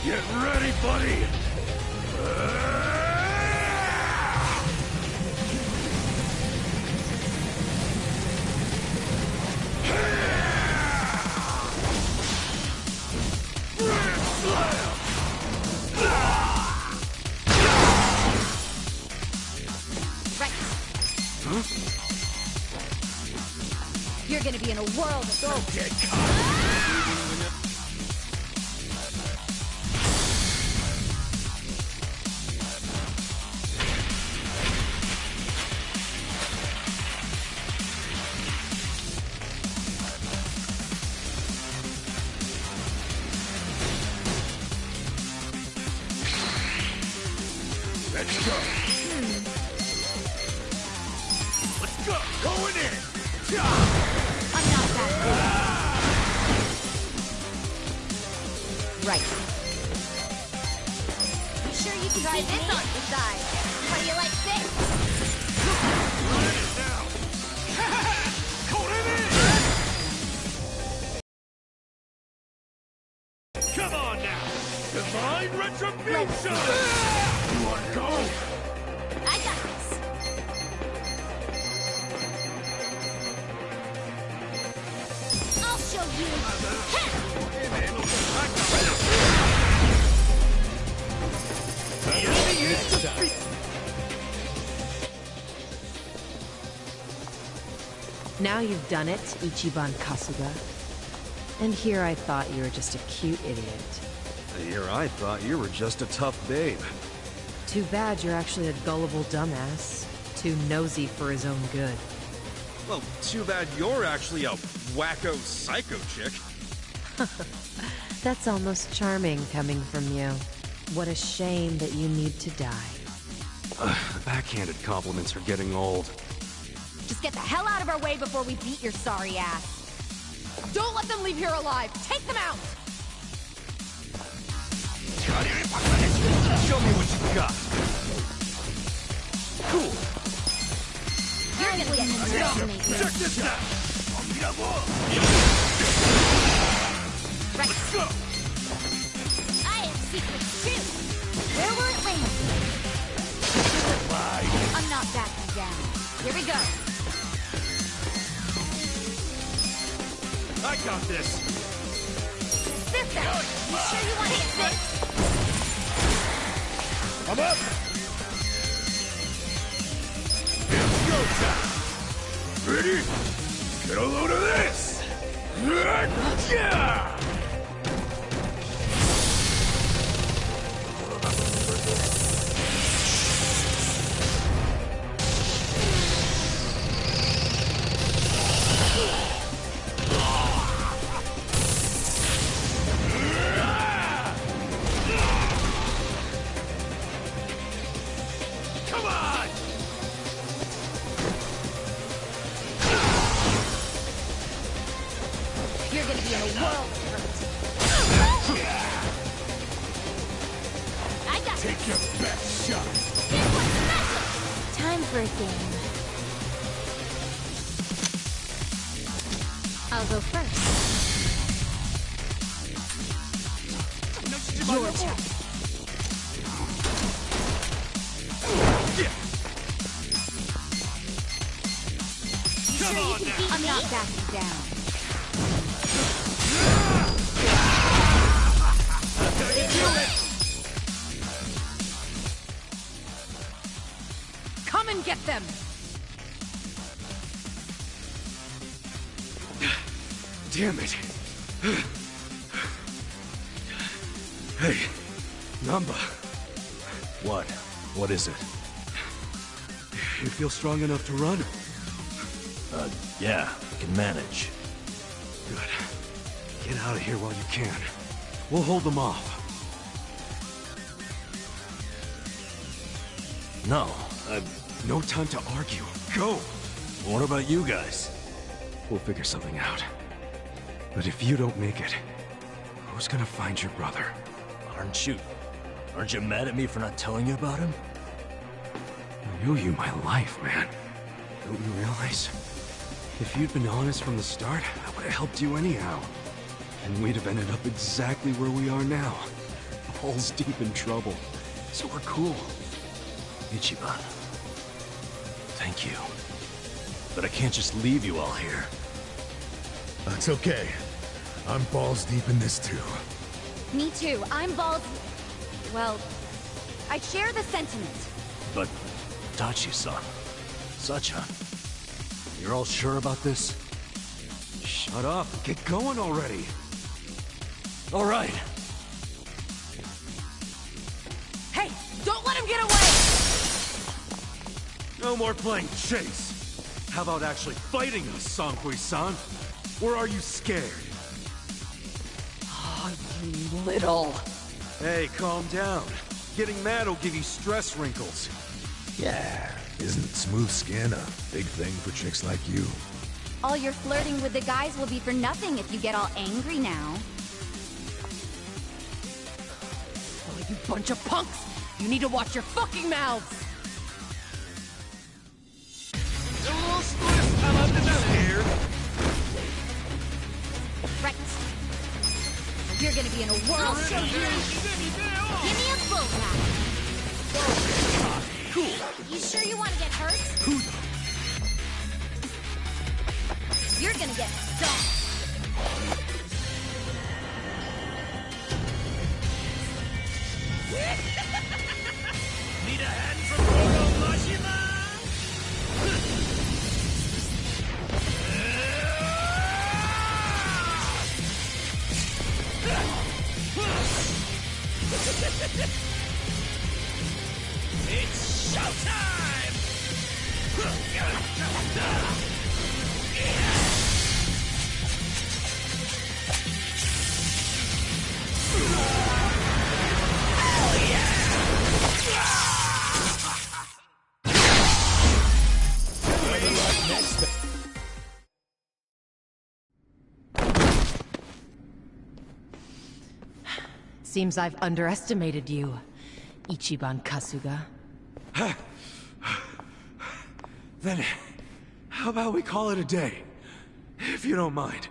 Get ready, buddy. Right. You're gonna be in a world of hurt. Don't get caught. Let's go. Let's go. Going in. I'm not that good. Right. You sure you can try this on the side? How do you like this? Come on now. Divine retribution. You want to go? Now you've done it, Ichiban Kasuga. And here I thought you were just a cute idiot. Here I thought you were just a tough babe. Too bad you're actually a gullible dumbass. Too nosy for his own good. Well, too bad you're actually a wacko psycho chick. That's almost charming coming from you. What a shame that you need to die. The backhanded compliments are getting old. Just get the hell out of our way before we beat your sorry ass. Don't let them leave here alive. Take them out. Show me what you got. Cool. You're gonna get exterminated. Check this out. Right. Let's go. I have secrets too. Where will it land? I'm not backing down. Here we go. I got this. Sister, you sure you want to get this? I'm up! It's go time! Ready? Get a load of this! Yeah! You're gonna be in a world of hurt. I got this. Take your best shot! This one's special. Time for a game. I'll go first. Your turn. You sure you can beat me? I'm not backing down. Come and get them! Damn it. Hey, Namba. What? What is it? You feel strong enough to run? Yeah, I can manage. Good. Get out of here while you can. We'll hold them off. No, No time to argue. Go! what about you guys? We'll figure something out. But if you don't make it, who's gonna find your brother? Aren't you mad at me for not telling you about him? I owe you my life, man. Don't you realize? If you'd been honest from the start, I would have helped you anyhow. And we'd have ended up exactly where we are now. Balls deep in trouble. So we're cool. Ichiban. Thank you. But I can't just leave you all here. That's okay. I'm balls deep in this too. Me too. I'm balls... Well, I share the sentiment. But, Tachi-san, Sachan, you're all sure about this? Shut up. Get going already. All right. Hey, don't let him get away! No more playing chase. How about actually fighting us, Sanhui-san? Or are you scared? Oh, you little... Hey, calm down. Getting mad will give you stress wrinkles. Yeah, isn't smooth skin a big thing for chicks like you? All your flirting with the guys will be for nothing if you get all angry now. Oh, you bunch of punks! You need to watch your fucking mouths! Scared? Right. You're gonna be in a world of hurt. Give me a bullseye. Cool. You sure you want to get hurt? Who the... You're gonna get stung. Need a hand from Oro Mashima? It's showtime! Seems I've underestimated you, Ichiban Kasuga. Then, how about we call it a day? If you don't mind.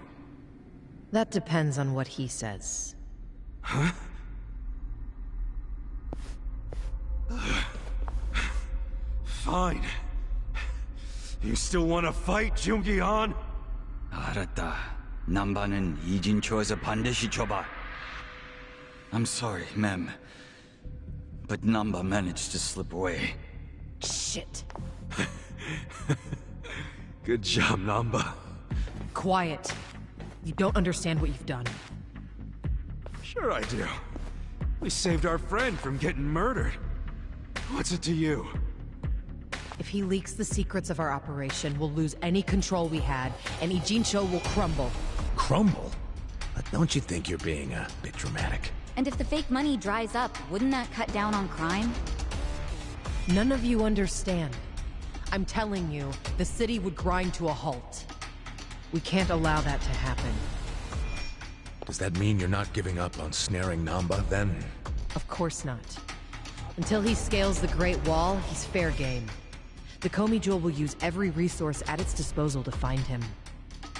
That depends on what he says. Huh? Fine. You still want to fight, Jungi-han? 알았다. 남바는 이진초에서 반드시 줘봐. I'm sorry, ma'am. But Namba managed to slip away. Shit. Good job, Namba. Quiet. You don't understand what you've done. Sure I do. We saved our friend from getting murdered. What's it to you? If he leaks the secrets of our operation, we'll lose any control we had, and Ijincho will crumble. Crumble? But don't you think you're being a bit dramatic? And if the fake money dries up, wouldn't that cut down on crime? None of you understand. I'm telling you, the city would grind to a halt. We can't allow that to happen. Does that mean you're not giving up on snaring Namba, then? Of course not. Until he scales the Great Wall, he's fair game. The Komi Jewel will use every resource at its disposal to find him.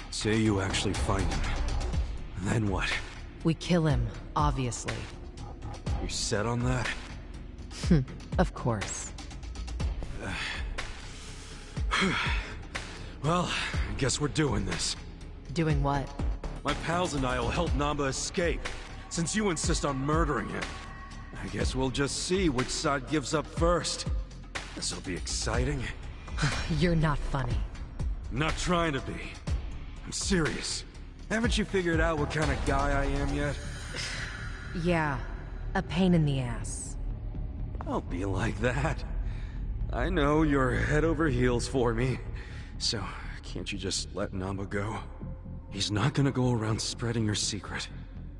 Say you actually find him. Then what? We kill him, obviously. You set on that? Of course. Well, I guess we're doing this. Doing what? My pals and I will help Namba escape, since you insist on murdering him. I guess we'll just see which side gives up first. This'll be exciting. You're not funny. I'm not trying to be. I'm serious. Haven't you figured out what kind of guy I am yet? Yeah, a pain in the ass. Don't be like that. I know you're head over heels for me. So, can't you just let Namba go? He's not gonna go around spreading your secret.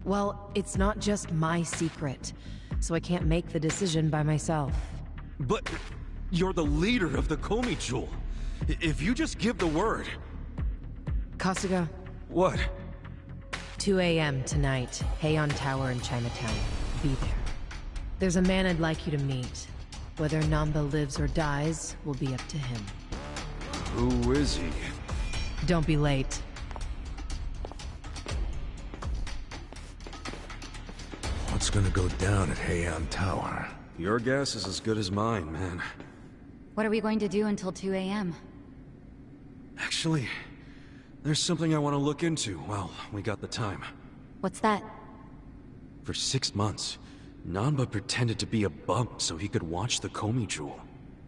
Well, it's not just my secret, so I can't make the decision by myself. But you're the leader of the Komi Jewel. If you just give the word... Kasuga, What? 2 a.m. tonight, Heian Tower in Chinatown. Be there. There's a man I'd like you to meet. Whether Namba lives or dies will be up to him. Who is he? Don't be late. What's gonna go down at Heian Tower? Your guess is as good as mine, man. What are we going to do until 2 a.m.? Actually, there's something I want to look into while we got the time. What's that? For 6 months, Namba pretended to be a bum so he could watch the Komi Jewel.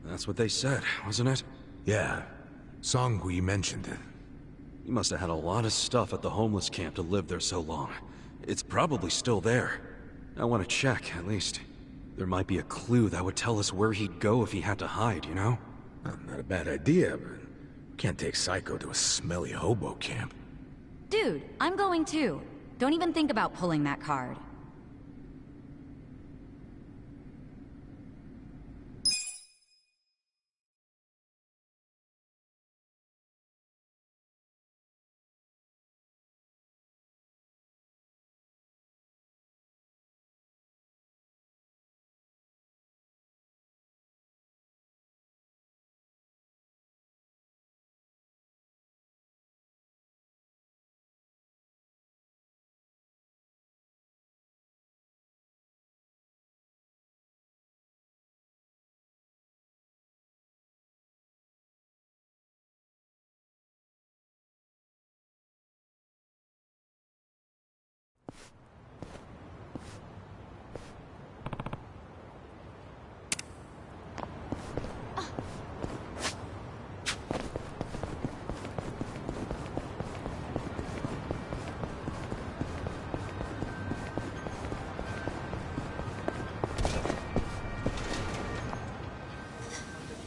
That's what they said, wasn't it? Yeah. Songhui mentioned it. He must have had a lot of stuff at the homeless camp to live there so long. It's probably still there. I want to check, at least. There might be a clue that would tell us where he'd go if he had to hide, you know? Not a bad idea, but can't take Psycho to a smelly hobo camp. Dude, I'm going too. Don't even think about pulling that card.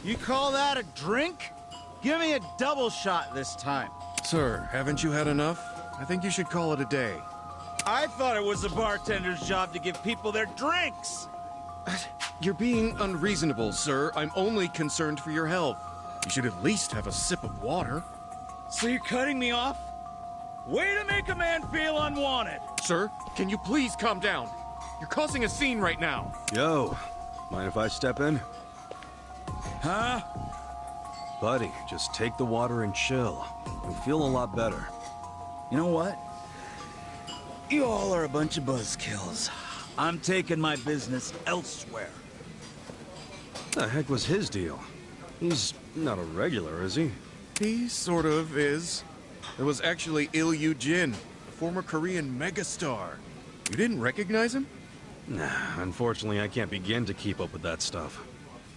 You call that a drink? Give me a double shot this time. Sir, haven't you had enough? I think you should call it a day. I thought it was the bartender's job to give people their drinks. You're being unreasonable, sir. I'm only concerned for your health. You should at least have a sip of water. So you're cutting me off? Way to make a man feel unwanted. Sir, can you please calm down? You're causing a scene right now. Yo, mind if I step in? Huh? Buddy, just take the water and chill. You'll feel a lot better. You know what? You all are a bunch of buzzkills. I'm taking my business elsewhere. The heck was his deal? He's not a regular, is he? He sort of is. It was actually Il Jin, a former Korean megastar. You didn't recognize him? Nah, unfortunately I can't begin to keep up with that stuff.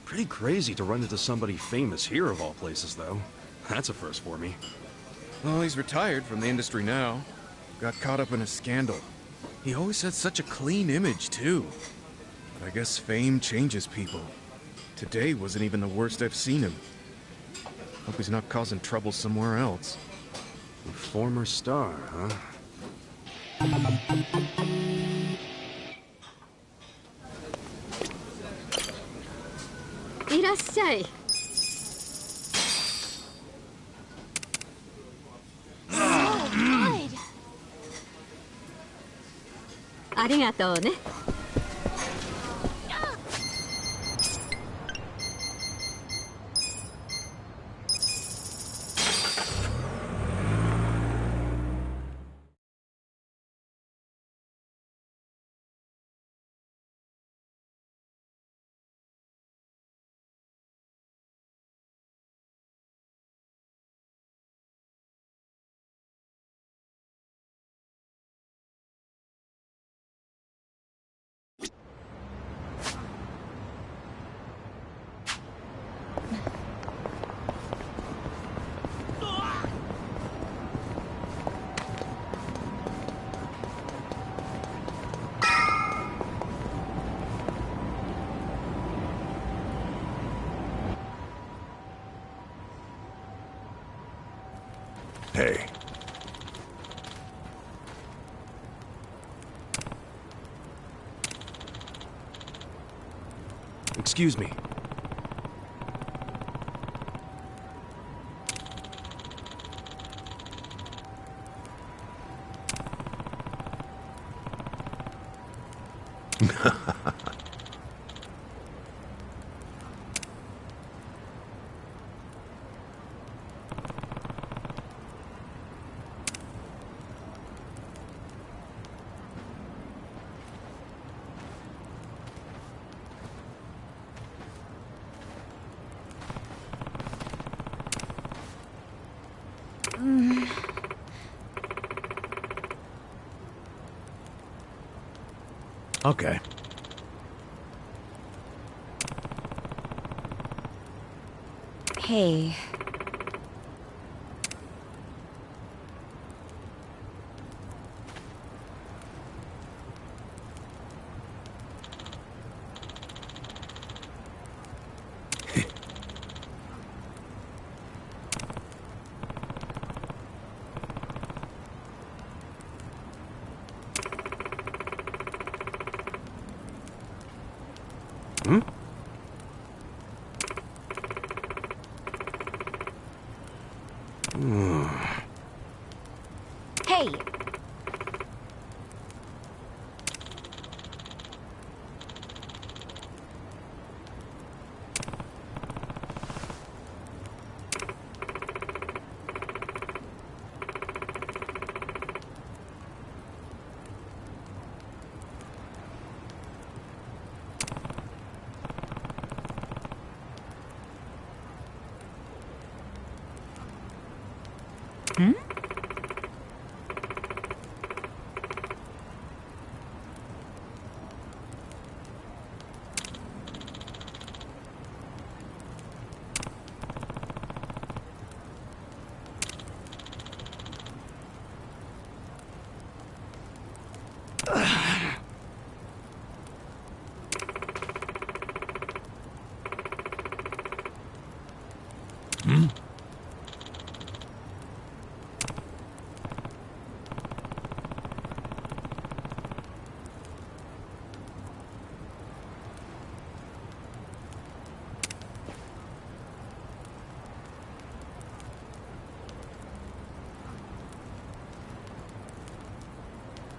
Pretty crazy to run into somebody famous here of all places, though. That's a first for me. Well, he's retired from the industry now. Got caught up in a scandal. He always had such a clean image, too. But I guess fame changes people. Today wasn't even the worst I've seen him. Hope he's not causing trouble somewhere else. A former star, huh? いらっしゃい。ありがとうね。Hey. Excuse me. Okay. Hey. Hmm? Hey! Hmm? Hmm?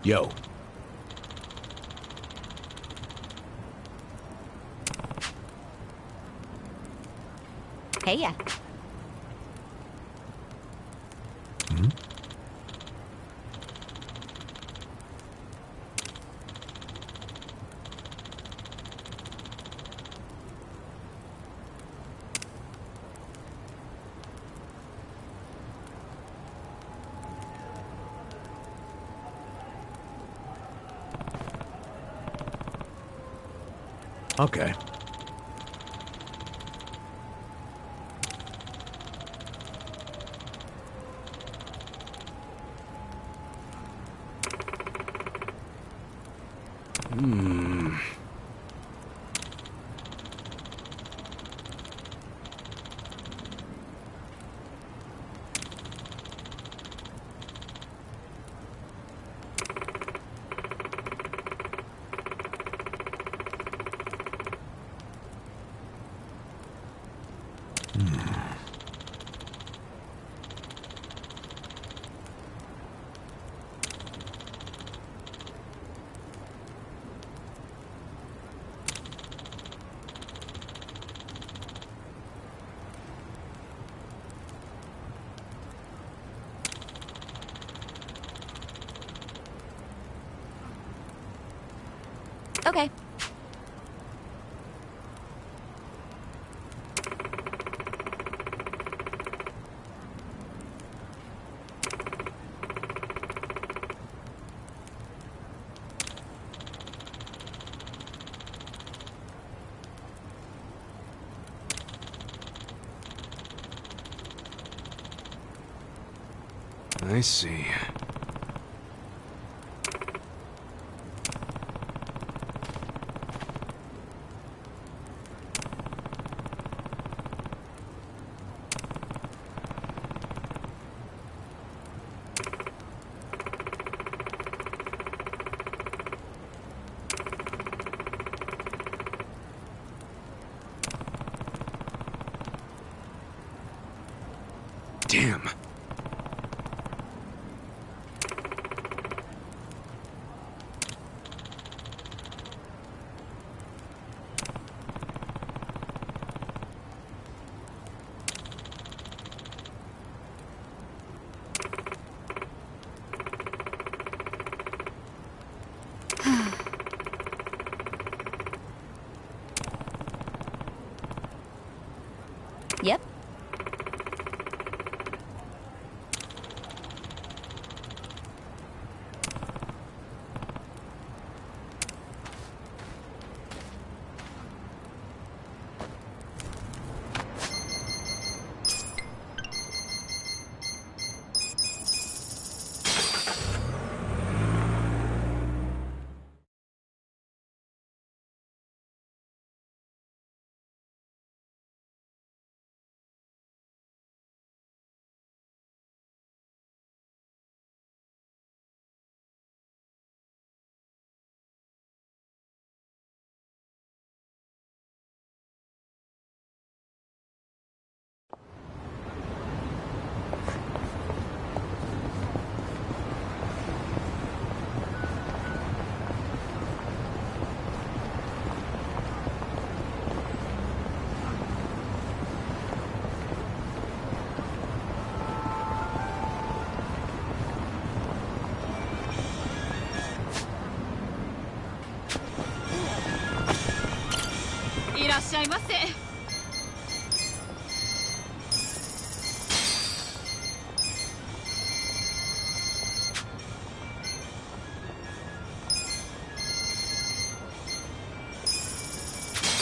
Yo. Hey ya. Hmm? Okay. Okay. I see. Damn. Yep.いらっしゃいませ。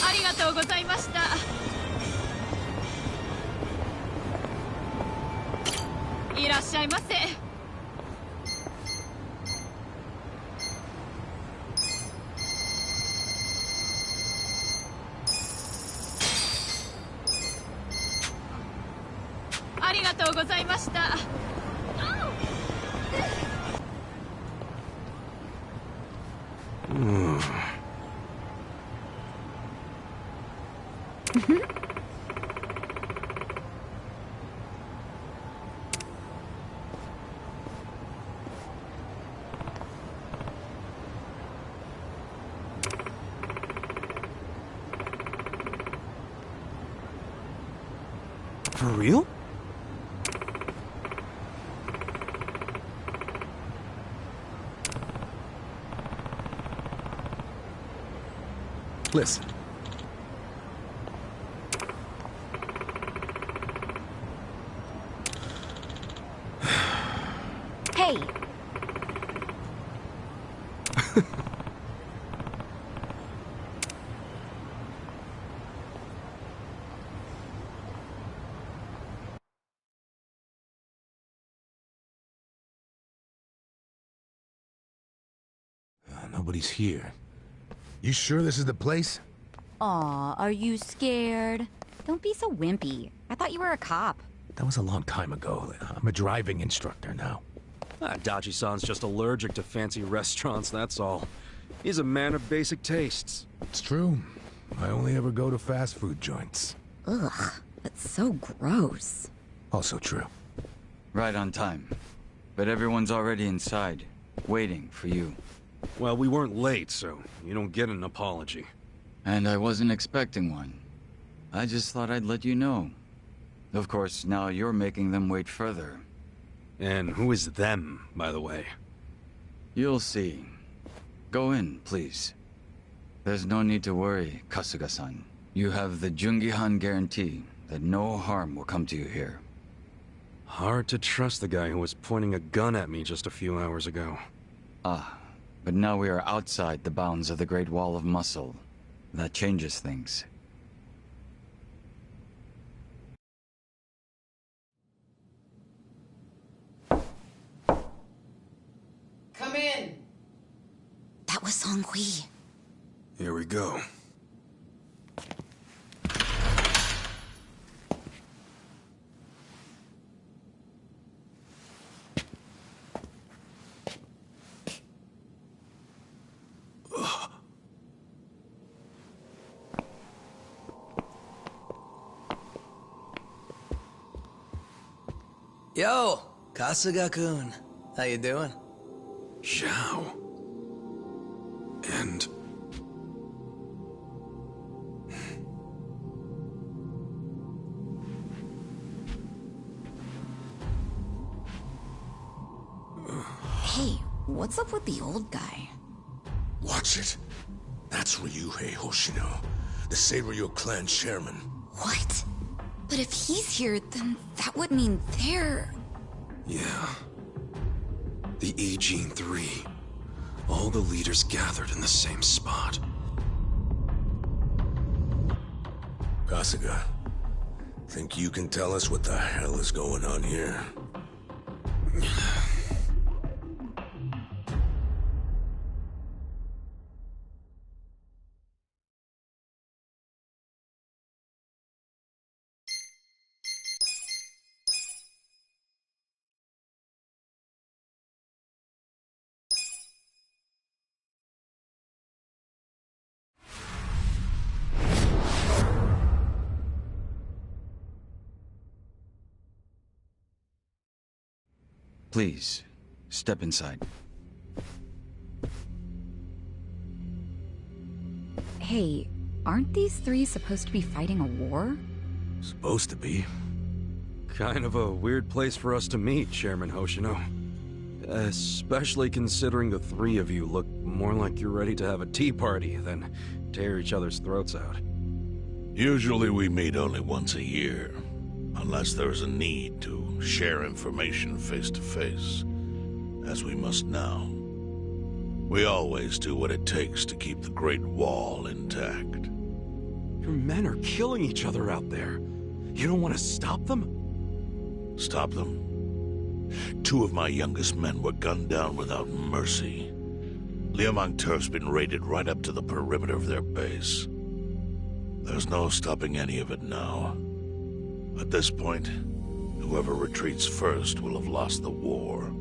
ありがとうございました。いらっしゃいませ。がとうございました。For real? Listen. Hey! Nobody's here. You sure this is the place? Aw, are you scared? Don't be so wimpy. I thought you were a cop. That was a long time ago. I'm a driving instructor now. Dachi-san's just allergic to fancy restaurants, that's all. He's a man of basic tastes. It's true. I only ever go to fast food joints. Ugh, that's so gross. Also true. Right on time. But everyone's already inside, waiting for you. Well, we weren't late, so you don't get an apology. And I wasn't expecting one. I just thought I'd let you know. Of course, now you're making them wait further. And who is them, by the way? You'll see. Go in, please. There's no need to worry, Kasuga-san. You have the Jungihan guarantee that no harm will come to you here. Hard to trust the guy who was pointing a gun at me just a few hours ago. Ah, but now we are outside the bounds of the Great Wall of Muscle. That changes things. Come in! That was Song-Hui. Here we go. Yo, Kasuga-kun. How you doing? Zhao. And... Hey, what's up with the old guy? Watch it. That's Ryuhei Hoshino, the Seiryu clan chairman. What? But if he's here, then that would mean they're... yeah. The Eugene 3. All the leaders gathered in the same spot. Kasuga, think you can tell us what the hell is going on here? Please, step inside. Hey, aren't these three supposed to be fighting a war? Supposed to be. Kind of a weird place for us to meet, Chairman Hoshino. Especially considering the three of you look more like you're ready to have a tea party than tear each other's throats out. Usually we meet only once a year, unless there is a need to share information face to face, as we must now. We always do what it takes to keep the Great Wall intact. Your men are killing each other out there. You don't want to stop them? Stop them? 2 of my youngest men were gunned down without mercy. Liamang Turf's been raided right up to the perimeter of their base. There's no stopping any of it now. At this point, Whoever retreats first will have lost the war.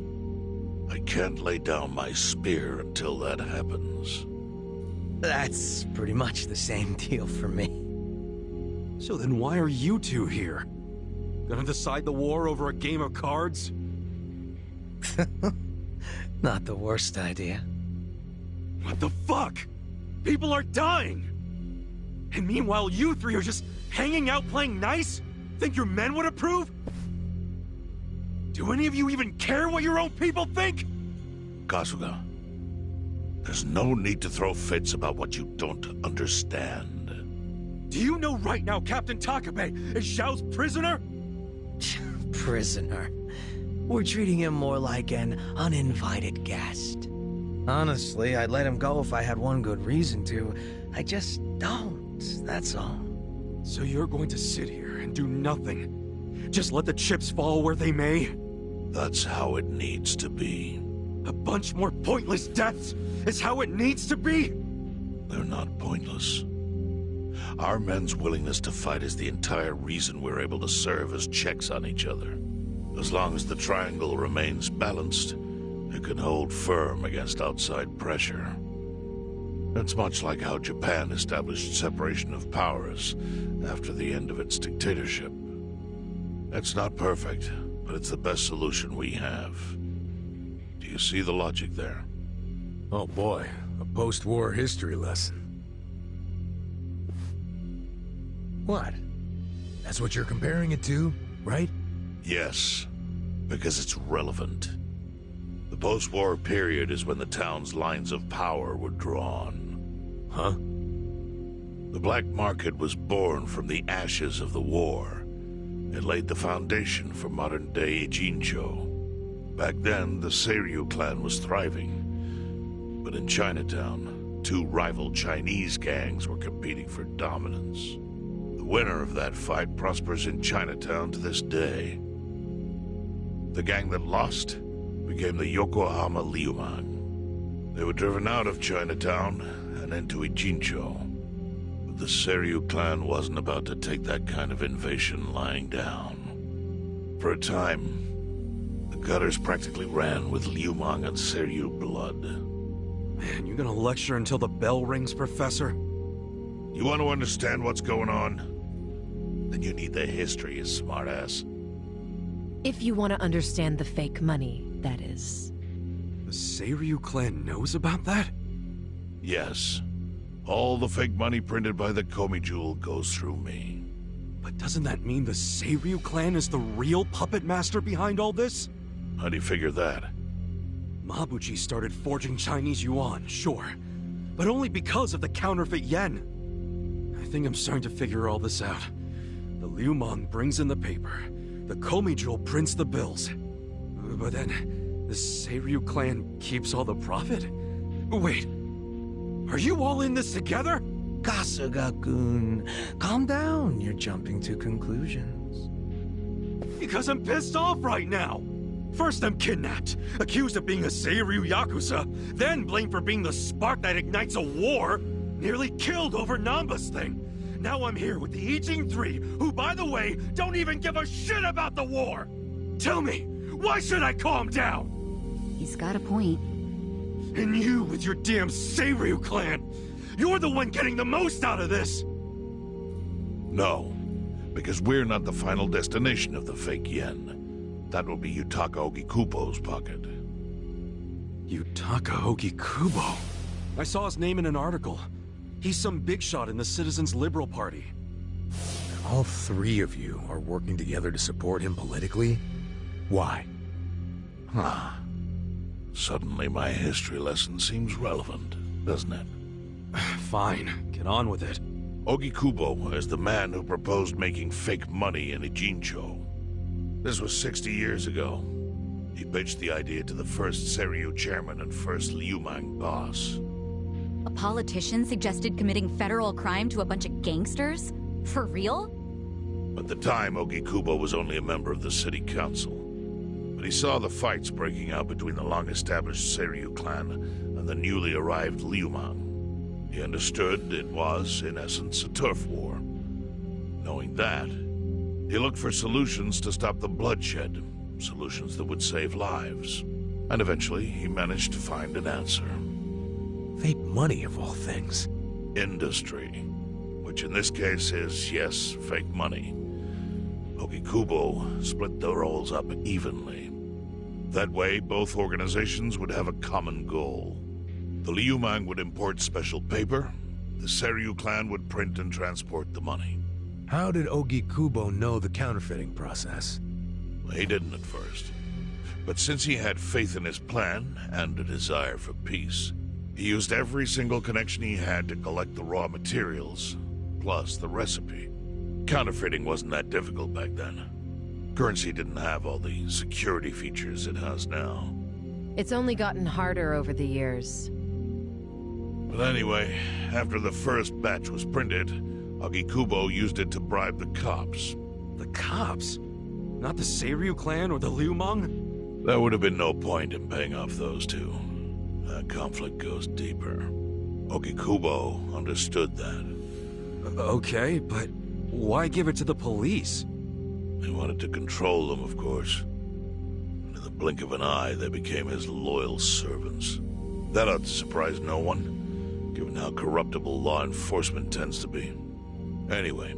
I can't lay down my spear until that happens. That's pretty much the same deal for me. So then why are you two here? Gonna decide the war over a game of cards? Not the worst idea. What the fuck? People are dying! And meanwhile you three are just hanging out playing nice? Think your men would approve? Do any of you even care what your own people think? Kasuga, there's no need to throw fits about what you don't understand. Do you know right now Captain Takabe is Xiao's prisoner? Prisoner. We're treating him more like an uninvited guest. Honestly, I'd let him go if I had one good reason to. I just don't, that's all. So you're going to sit here and do nothing? Just let the chips fall where they may? That's how it needs to be. A bunch more pointless deaths is how it needs to be? They're not pointless. Our men's willingness to fight is the entire reason we're able to serve as checks on each other. As long as the triangle remains balanced, it can hold firm against outside pressure. It's much like how Japan established separation of powers after the end of its dictatorship. It's not perfect, but it's the best solution we have. Do you see the logic there? Oh boy, a post-war history lesson. What? That's what you're comparing it to, right? Yes, because it's relevant. The post-war period is when the town's lines of power were drawn. Huh? The black market was born from the ashes of the war. It laid the foundation for modern-day Ijincho. Back then, the Seiryu clan was thriving. But in Chinatown, two rival Chinese gangs were competing for dominance. The winner of that fight prospers in Chinatown to this day. The gang that lost became the Yokohama Liumang. They were driven out of Chinatown and into Ijincho. But the Seiryu clan wasn't about to take that kind of invasion lying down. For a time, the gutters practically ran with Liumang and Seiryu blood. Man, you gonna lecture until the bell rings, Professor? You want to understand what's going on? Then you need the history, you smartass. If you want to understand the fake money, that is. The Seiryu clan knows about that? Yes. All the fake money printed by the Komi Jewel goes through me. But doesn't that mean the Seiryu clan is the real puppet master behind all this? How do you figure that? Mabuchi started forging Chinese yuan, sure. But only because of the counterfeit yen. I think I'm starting to figure all this out. The Liumang brings in the paper. The Komi Jewel prints the bills. But then, the Seiryu clan keeps all the profit? Wait, are you all in this together? Kasuga-kun, calm down. You're jumping to conclusions. Because I'm pissed off right now. First I'm kidnapped, accused of being a Seiryu Yakuza, then blamed for being the spark that ignites a war, nearly killed over Namba's thing. Now I'm here with the Ijin 3, who, by the way, don't even give a shit about the war! Tell me, why should I calm down? He's got a point. And you with your damn Seiryu clan! You're the one getting the most out of this! No, because we're not the final destination of the fake yen. That will be Yutaka Ogikubo's pocket. Yutaka Ogikubo? I saw his name in an article. He's some big shot in the Citizens Liberal Party. All three of you are working together to support him politically? Why? Huh. Suddenly my history lesson seems relevant, doesn't it? Fine, get on with it. Ogikubo is the man who proposed making fake money in Ijincho. This was 60 years ago. He pitched the idea to the first Seiryu chairman and first Liumang boss. A politician suggested committing federal crime to a bunch of gangsters? For real? At the time, Ogikubo was only a member of the city council. But he saw the fights breaking out between the long-established Seiryu clan and the newly arrived Liumang. He understood it was, in essence, a turf war. Knowing that, He looked for solutions to stop the bloodshed, solutions that would save lives. And eventually, he managed to find an answer. Fake money, of all things. Industry. Which in this case is, yes, fake money. Ogikubo split the roles up evenly. That way, both organizations would have a common goal. The Liumang would import special paper, the Seiryu clan would print and transport the money. How did Ogikubo know the counterfeiting process? He didn't at first. But since he had faith in his plan and a desire for peace, he used every single connection he had to collect the raw materials, plus the recipe. Counterfeiting wasn't that difficult back then. Currency didn't have all the security features it has now. It's only gotten harder over the years. But anyway, after the first batch was printed, Ogikubo used it to bribe the cops. The cops? Not the Seiryu clan or the Liumang? There would have been no point in paying off those two. That conflict goes deeper. Ogikubo understood that. Okay, but why give it to the police? He wanted to control them, of course. In the blink of an eye, they became his loyal servants. That ought to surprise no one, given how corruptible law enforcement tends to be. Anyway,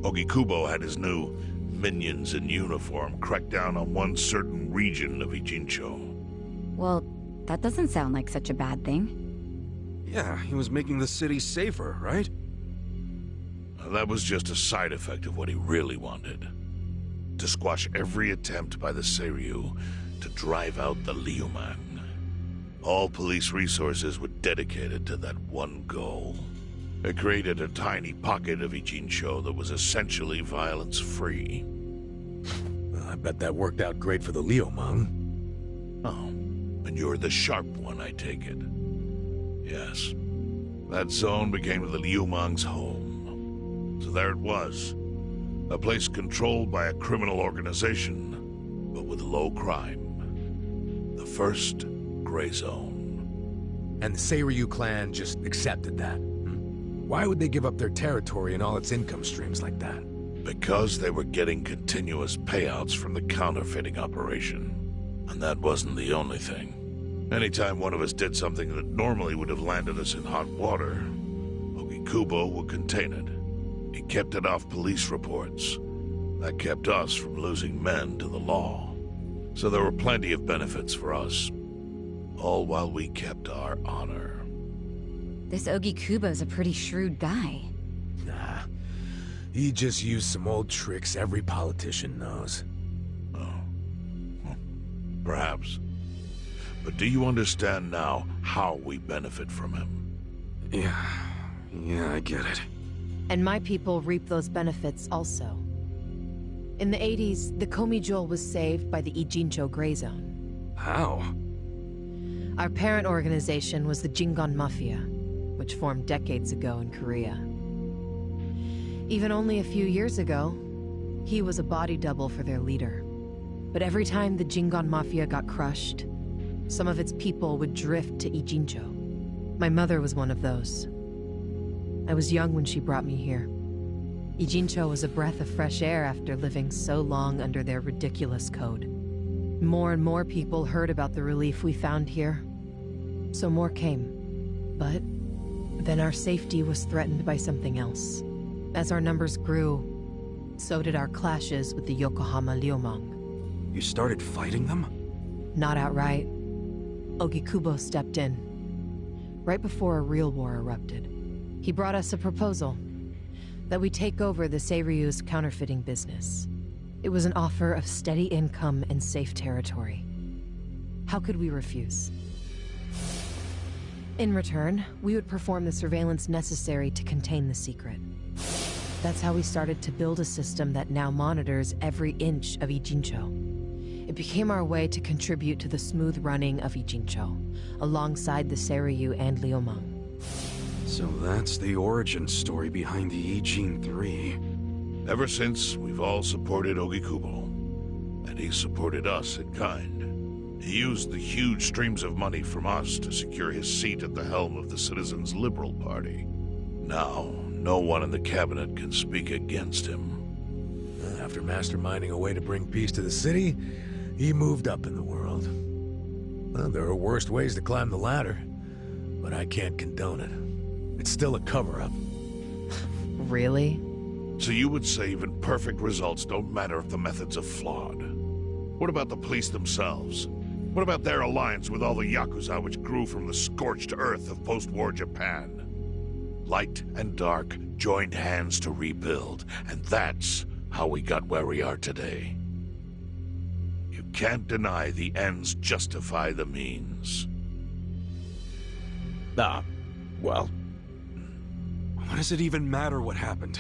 Ogikubo had his new minions in uniform crack down on one certain region of Ijincho. Well, that doesn't sound like such a bad thing. Yeah, he was making the city safer, right? That was just a side effect of what he really wanted. To squash every attempt by the Seiryu to drive out the Liumang. All police resources were dedicated to that one goal. It created a tiny pocket of Ijincho that was essentially violence-free. Well, I bet that worked out great for the Liumang. Oh, and you're the sharp one, I take it. Yes. That zone became the Liumang's home. So there it was. A place controlled by a criminal organization, but with low crime. The first gray zone. And the Seiryu clan just accepted that. Why would they give up their territory and all its income streams like that? Because they were getting continuous payouts from the counterfeiting operation. And that wasn't the only thing. Anytime one of us did something that normally would have landed us in hot water, Ogikubo would contain it. He kept it off police reports. That kept us from losing men to the law. So there were plenty of benefits for us. All while we kept our honor. This Ogikubo's a pretty shrewd guy. Nah. He just used some old tricks every politician knows. Oh. Perhaps. But do you understand now how we benefit from him? Yeah, I get it. And my people reap those benefits also. In the 80s, the Komi Jewel was saved by the Ijincho Gray Zone. How? Our parent organization was the Jingon Mafia, which formed decades ago in Korea. Even only a few years ago, he was a body double for their leader. But every time the Jingon Mafia got crushed, some of its people would drift to Ijincho. My mother was one of those. I was young when she brought me here. Ijincho was a breath of fresh air after living so long under their ridiculous code. More and more people heard about the relief we found here, so more came. But then our safety was threatened by something else. As our numbers grew, so did our clashes with the Yokohama Liumang. You started fighting them? Not outright. Ogikubo stepped in, right before a real war erupted. He brought us a proposal, that we take over the Seiryu's counterfeiting business. It was an offer of steady income and safe territory. How could we refuse? In return, we would perform the surveillance necessary to contain the secret. That's how we started to build a system that now monitors every inch of Ijincho. It became our way to contribute to the smooth running of Ijincho, alongside the Seiryu and Liumang. So that's the origin story behind the Ijin 3. Ever since, we've all supported Ogikubo. And he supported us in kind. He used the huge streams of money from us to secure his seat at the helm of the Citizens' Liberal Party. Now, no one in the cabinet can speak against him. After masterminding a way to bring peace to the city, he moved up in the world. Well, there are worse ways to climb the ladder, but I can't condone it. It's still a cover-up. Really? So you would say even perfect results don't matter if the methods are flawed? What about the police themselves? What about their alliance with all the Yakuza which grew from the scorched earth of post-war Japan? Light and dark joined hands to rebuild, and that's how we got where we are today. You can't deny the ends justify the means. Well... What does it even matter what happened?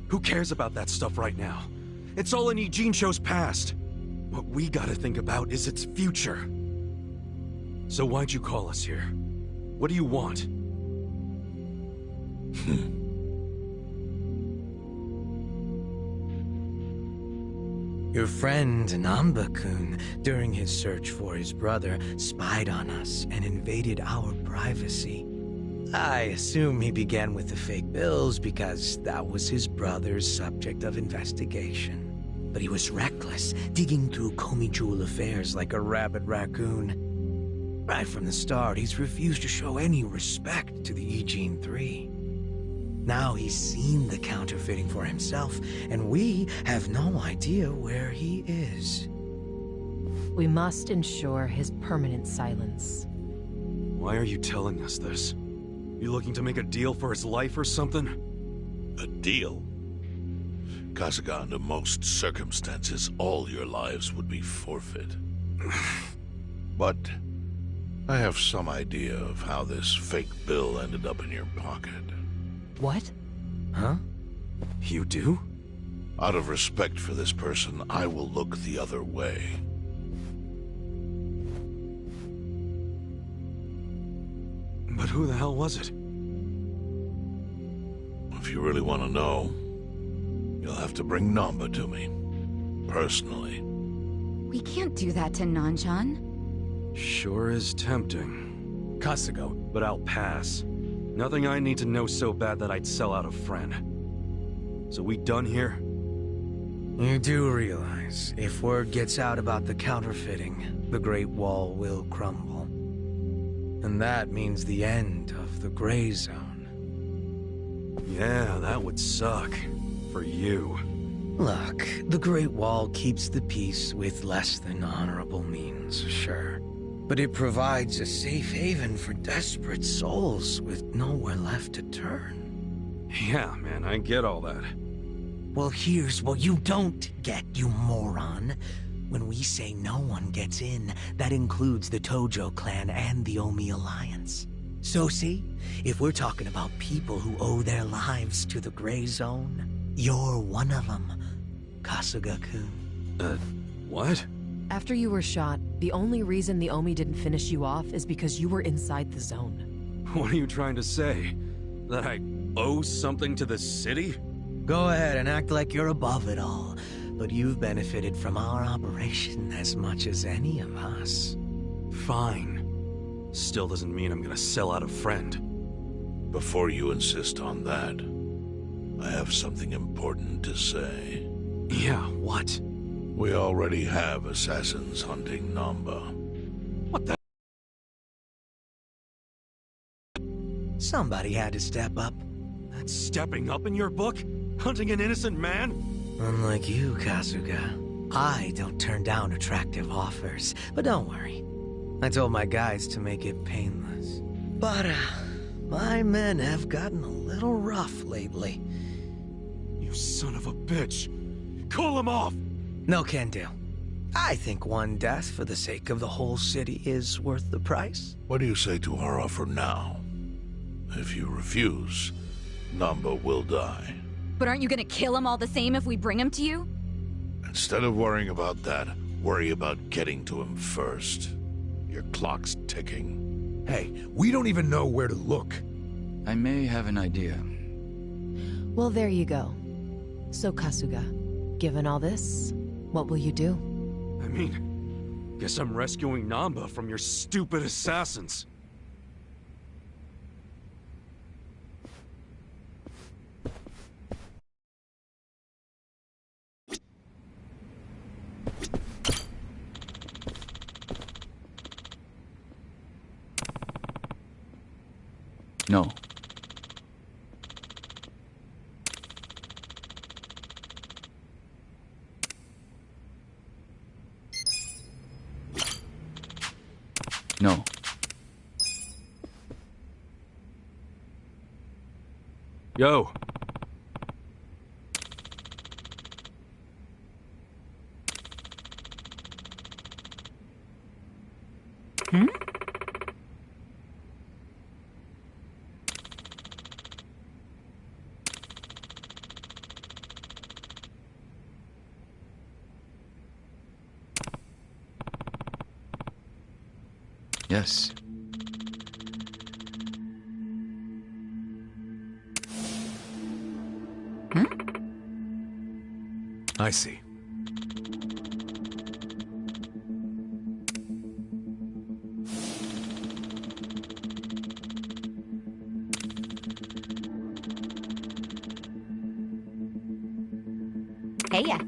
Who cares about that stuff right now? It's all in Ijincho's past. What we gotta think about is its future. So why'd you call us here? What do you want? Your friend Namba-kun, during his search for his brother, spied on us and invaded our privacy. I assume he began with the fake bills because that was his brother's subject of investigation. But he was reckless, digging through Komi Jewel affairs like a rabid raccoon. Right from the start, he's refused to show any respect to the Ijin 3. Now he's seen the counterfeiting for himself, and we have no idea where he is. We must ensure his permanent silence. Why are you telling us this? You looking to make a deal for his life or something? A deal? Kasuga, under most circumstances, all your lives would be forfeit. But I have some idea of how this fake bill ended up in your pocket. What? Huh? You do? Out of respect for this person, I will look the other way. But who the hell was it? If you really want to know, you'll have to bring Namba to me. Personally. We can't do that to Nanchan. Sure is tempting. Kasuga. But I'll pass. Nothing I need to know so bad that I'd sell out a friend. So we done here? You do realize, if word gets out about the counterfeiting, the Great Wall will crumble. And that means the end of the Gray Zone. Yeah, that would suck. For you. Look, the Great Wall keeps the peace with less than honorable means, sure. But it provides a safe haven for desperate souls with nowhere left to turn. Yeah, man, I get all that. Well, here's what you don't get, you moron. When we say no one gets in, that includes the Tojo clan and the Omi Alliance. So see, if we're talking about people who owe their lives to the Gray Zone, you're one of them, Kasuga-kun. What? After you were shot, the only reason the Omi didn't finish you off is because you were inside the zone. What are you trying to say? That I owe something to the city? Go ahead and act like you're above it all, but you've benefited from our operation as much as any of us. Fine. Still doesn't mean I'm gonna sell out a friend. Before you insist on that, I have something important to say. Yeah, what? We already have assassins hunting Namba. What the? Somebody had to step up. That's stepping up in your book? Hunting an innocent man? Unlike you, Kasuga, I don't turn down attractive offers. But don't worry. I told my guys to make it painless. But, my men have gotten a little rough lately. You son of a bitch! Call him off! No can do. I think one death for the sake of the whole city is worth the price. What do you say to our offer now? If you refuse, Namba will die. But aren't you gonna kill him all the same if we bring him to you? Instead of worrying about that, worry about getting to him first. Your clock's ticking. Hey, we don't even know where to look. I may have an idea. Well, there you go. So, Kasuga, given all this, what will you do? I mean, guess I'm rescuing Namba from your stupid assassins. Yo. Hmm? Yes. Hmm? I see. Hey ya.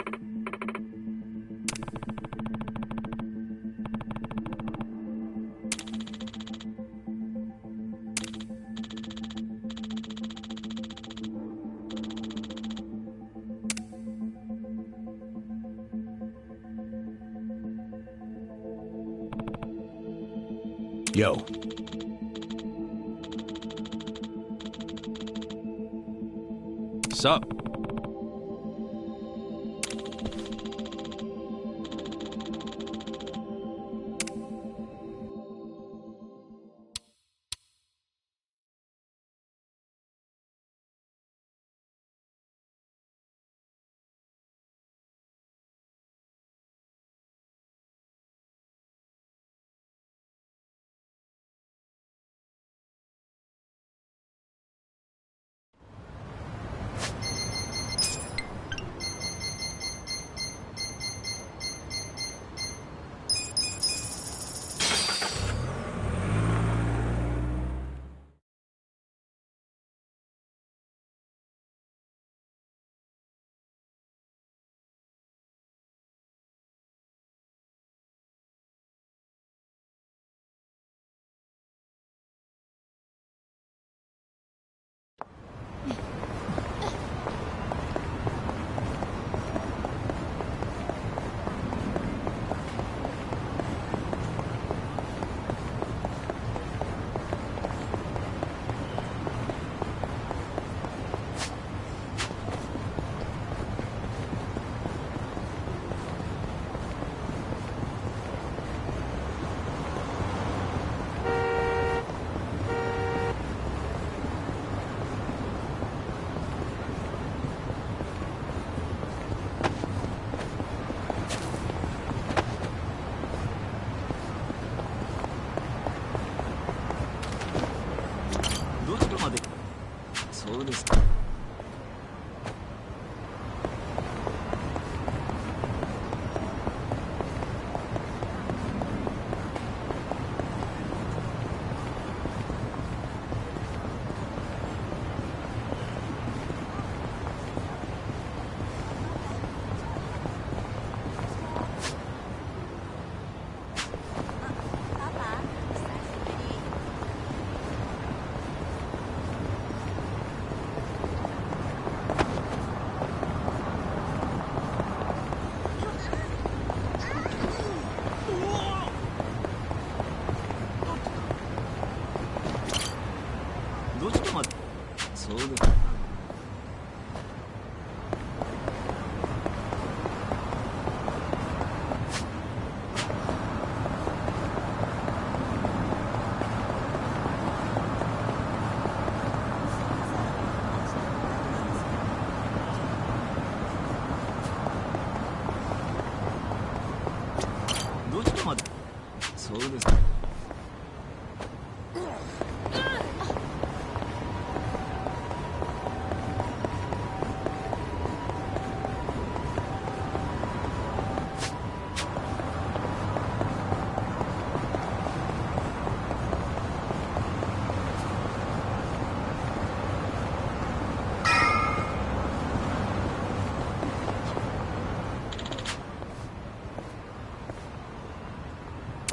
Yo. Sup?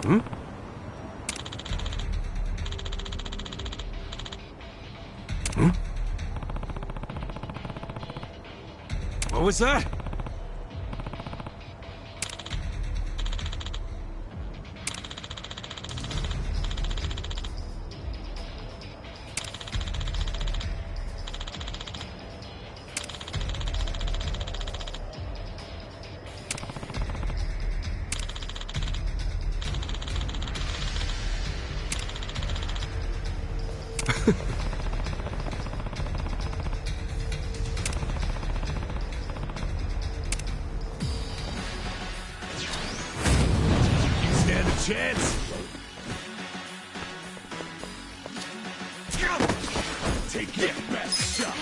Hmm? Hmm? What was that? chance! Take your best shot!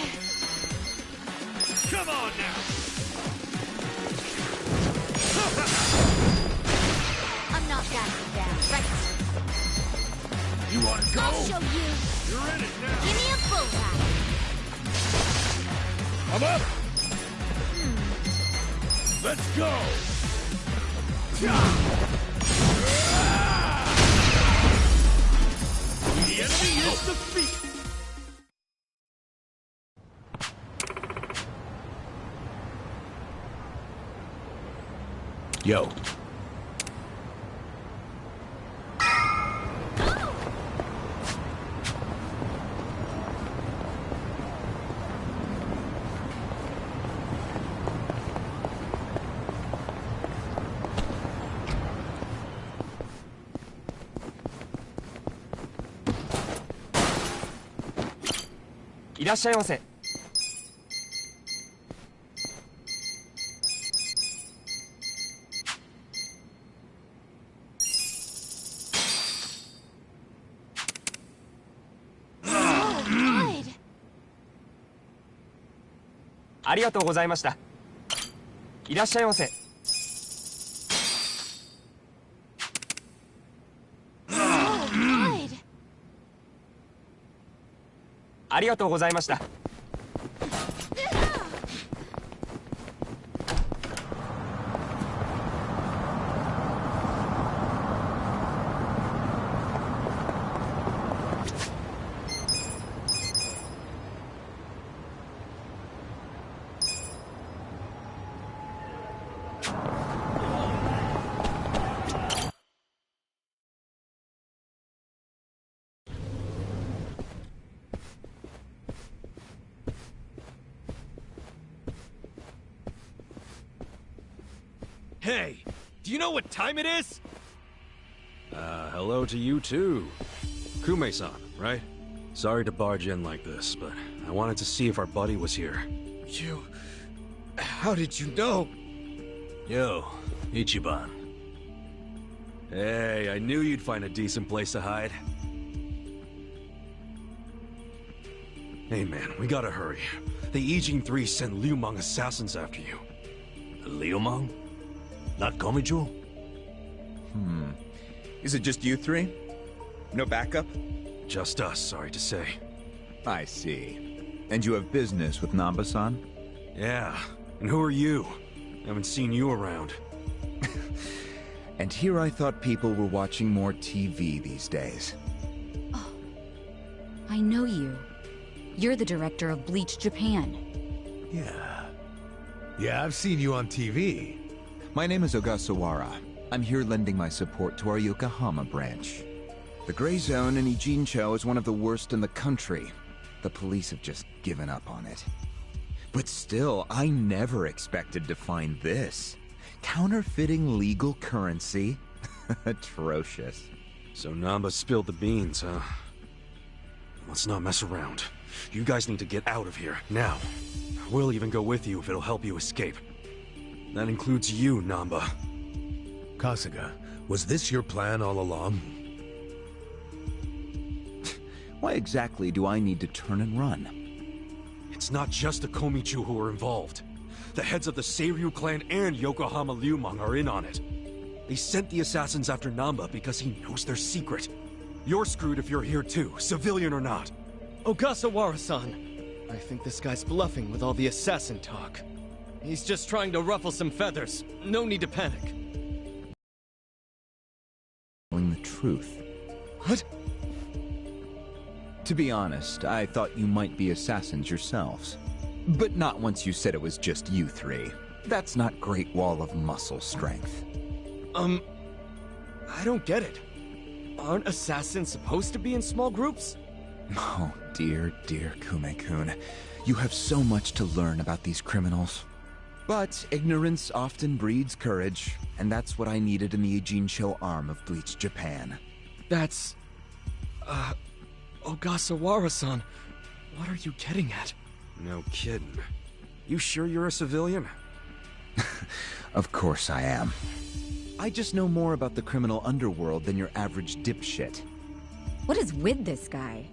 Come on now! I'm not backing down. Right. You wanna go? I'll show you. You're in it now! Give me a bull ride. I'm up! Let's go! The enemy is defeated! Yo.いらっしゃいませ。ありがとうございました。いらっしゃいませ。ありがとうございました。Hey, do you know what time it is? Hello to you too. Kume-san, right? Sorry to barge in like this, but I wanted to see if our buddy was here. You... How did you know? Yo, Ichiban. Hey, I knew you'd find a decent place to hide. Hey man, we gotta hurry. The Ijin 3 sent Liu Mang assassins after you. Liu Mang? Not Komichu? Is it just you three? No backup? Just us, sorry to say. I see. And you have business with Namba-san? Yeah. And who are you? Haven't seen you around. And here I thought people were watching more TV these days. Oh, I know you. You're the director of Bleach Japan. Yeah, I've seen you on TV. My name is Ogasawara. I'm here lending my support to our Yokohama branch. The Gray Zone in Ijincho is one of the worst in the country. The police have just given up on it. But still, I never expected to find this. Counterfeiting legal currency? Atrocious. So Namba spilled the beans, huh? Let's not mess around. You guys need to get out of here, now. We'll even go with you if it'll help you escape. That includes you, Namba. Kasuga, was this your plan all along? Why exactly do I need to turn and run? It's not just the Komichu who are involved. The heads of the Seiryu clan and Yokohama Liumang are in on it. They sent the assassins after Namba because he knows their secret. You're screwed if you're here too, civilian or not. Ogasawara-san, I think this guy's bluffing with all the assassin talk. He's just trying to ruffle some feathers. No need to panic. The truth. What? To be honest, I thought you might be assassins yourselves. But not once you said it was just you three. That's not Great Wall of muscle strength. I don't get it. Aren't assassins supposed to be in small groups? Oh, dear Kume-kun. You have so much to learn about these criminals. But ignorance often breeds courage, and that's what I needed in the Ijincho arm of Bleach Japan. That's... Ogasawara-san, what are you getting at? No kidding. You sure you're a civilian? Of course I am. I just know more about the criminal underworld than your average dipshit. What is with this guy?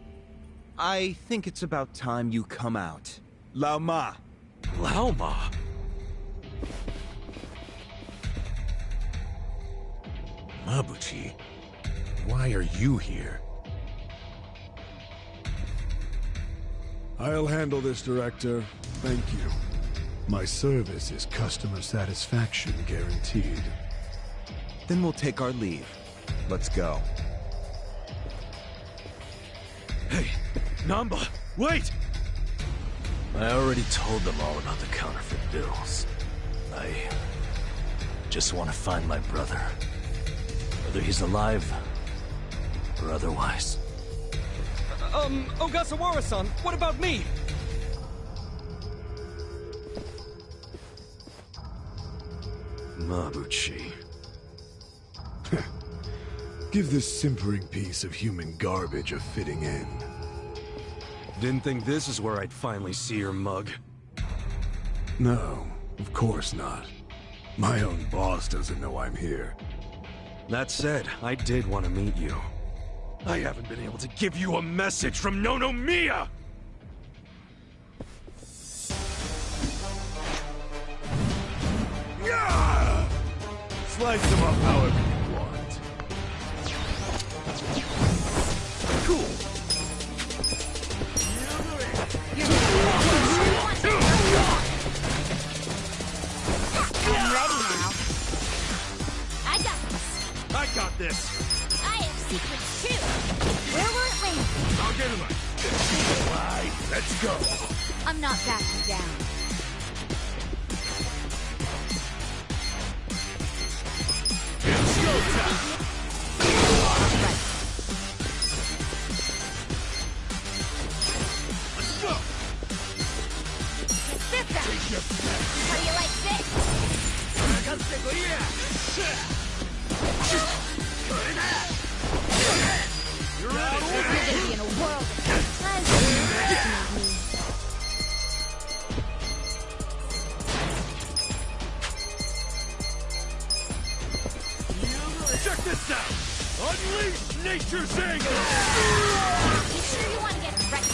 I think it's about time you come out. Lao Ma. Lao Ma? Mabuchi, why are you here? I'll handle this, Director. Thank you. My service is customer satisfaction guaranteed. Then we'll take our leave. Let's go. Hey, Namba, wait! I already told them all about the counterfeit bills. I just want to find my brother. Whether he's alive or otherwise. Ogasawara-san, what about me? Mabuchi. Give this simpering piece of human garbage a fitting end. Didn't think this is where I'd finally see your mug. No, of course not. My own boss doesn't know I'm here. That said, I did want to meet you. I haven't been able to give you a message from Nonomiya! Yeah! Slice them up however you want. Cool! I'm ready now. I got this. I have secrets too. Where will it land? I'll get him. Alright, let's go. I'm not backing down. It's showtime. Let's go. Check this out. How do you like You're gonna be in a world of pleasure. Check this out! Unleash nature's anger! You sure you want to get ready?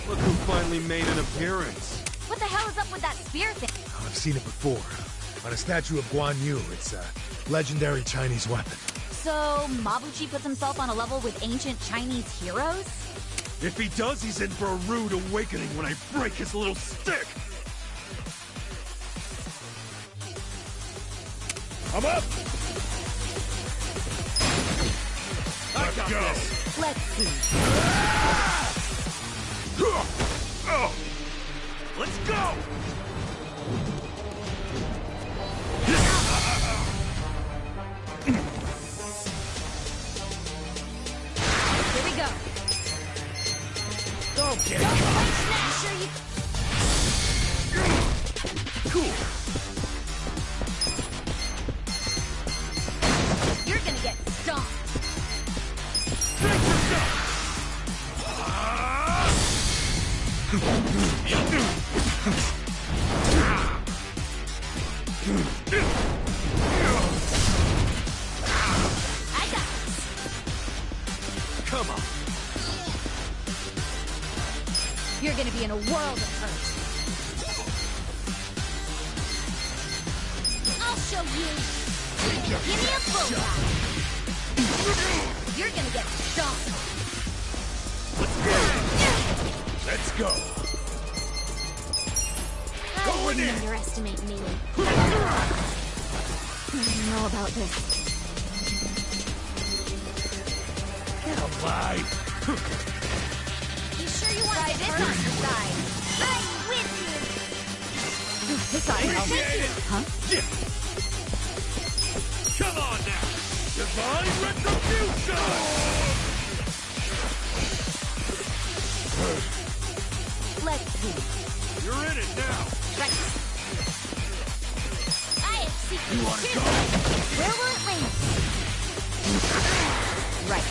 Look who finally made an appearance. What the hell is up with that spear thing? I've seen it before. On a statue of Guan Yu, it's a legendary Chinese weapon. So, Mabuchi puts himself on a level with ancient Chinese heroes? If he does, he's in for a rude awakening when I break his little stick! I'm up! Let's go! Let's see. Let's go! Here we go. Okay. Smasher, you... Cool. You're gonna get stomped. I got this. Come on. You're gonna be in a world of hurt. I'll show you. Give me a full ride. You're gonna get stomped. Let's go. I wouldn't underestimate me. I don't know about this. Get alive. You sure you want to this on your side? I'm with you. This ought to help. Huh? Come on now. Divine retribution. Let's see. You're in it now. Right. I have secrets You wanna too. go? Where will it land? Right.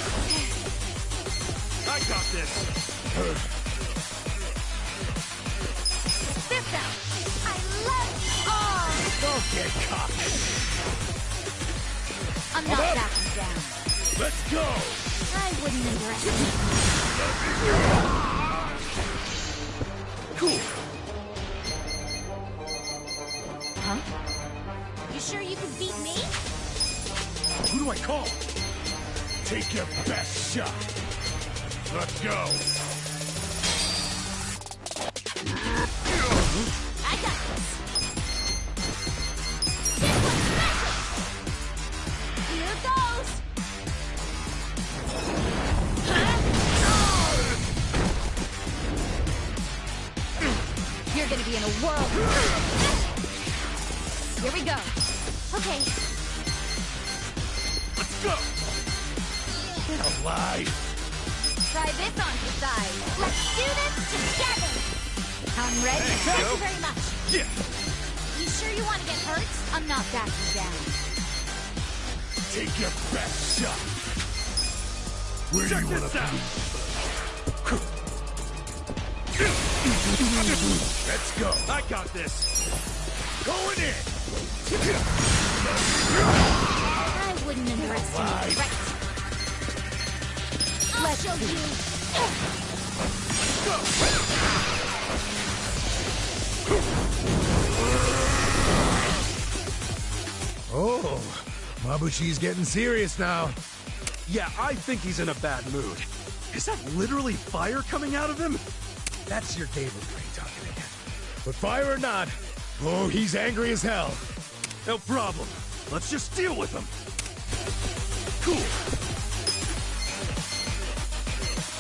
I got this. This out. I love you all. Don't get cocky. I'm not backing down. Let's go. I wouldn't underestimate Cool. Huh? you. You sure you can beat me? Who do I call? Take your best shot. Let's go. I got this. This one's special. Here goes. You're gonna be in a whirl. Here we go. Okay. Let's go. Get alive. Try this on the side. Let's do this together. I'm ready. Thank you very much. Yeah. You sure you want to get hurt? I'm not backing down. Take your best shot. Where do you want to be? Let's go. I got this. Going in. I wouldn't underestimate. Right. I'll show you. Oh, Mabushi's getting serious now. Yeah, I think he's in a bad mood. Is that literally fire coming out of him? That's your cable brain talking again. But fire or not, oh, he's angry as hell. No problem. Let's just deal with him. Cool.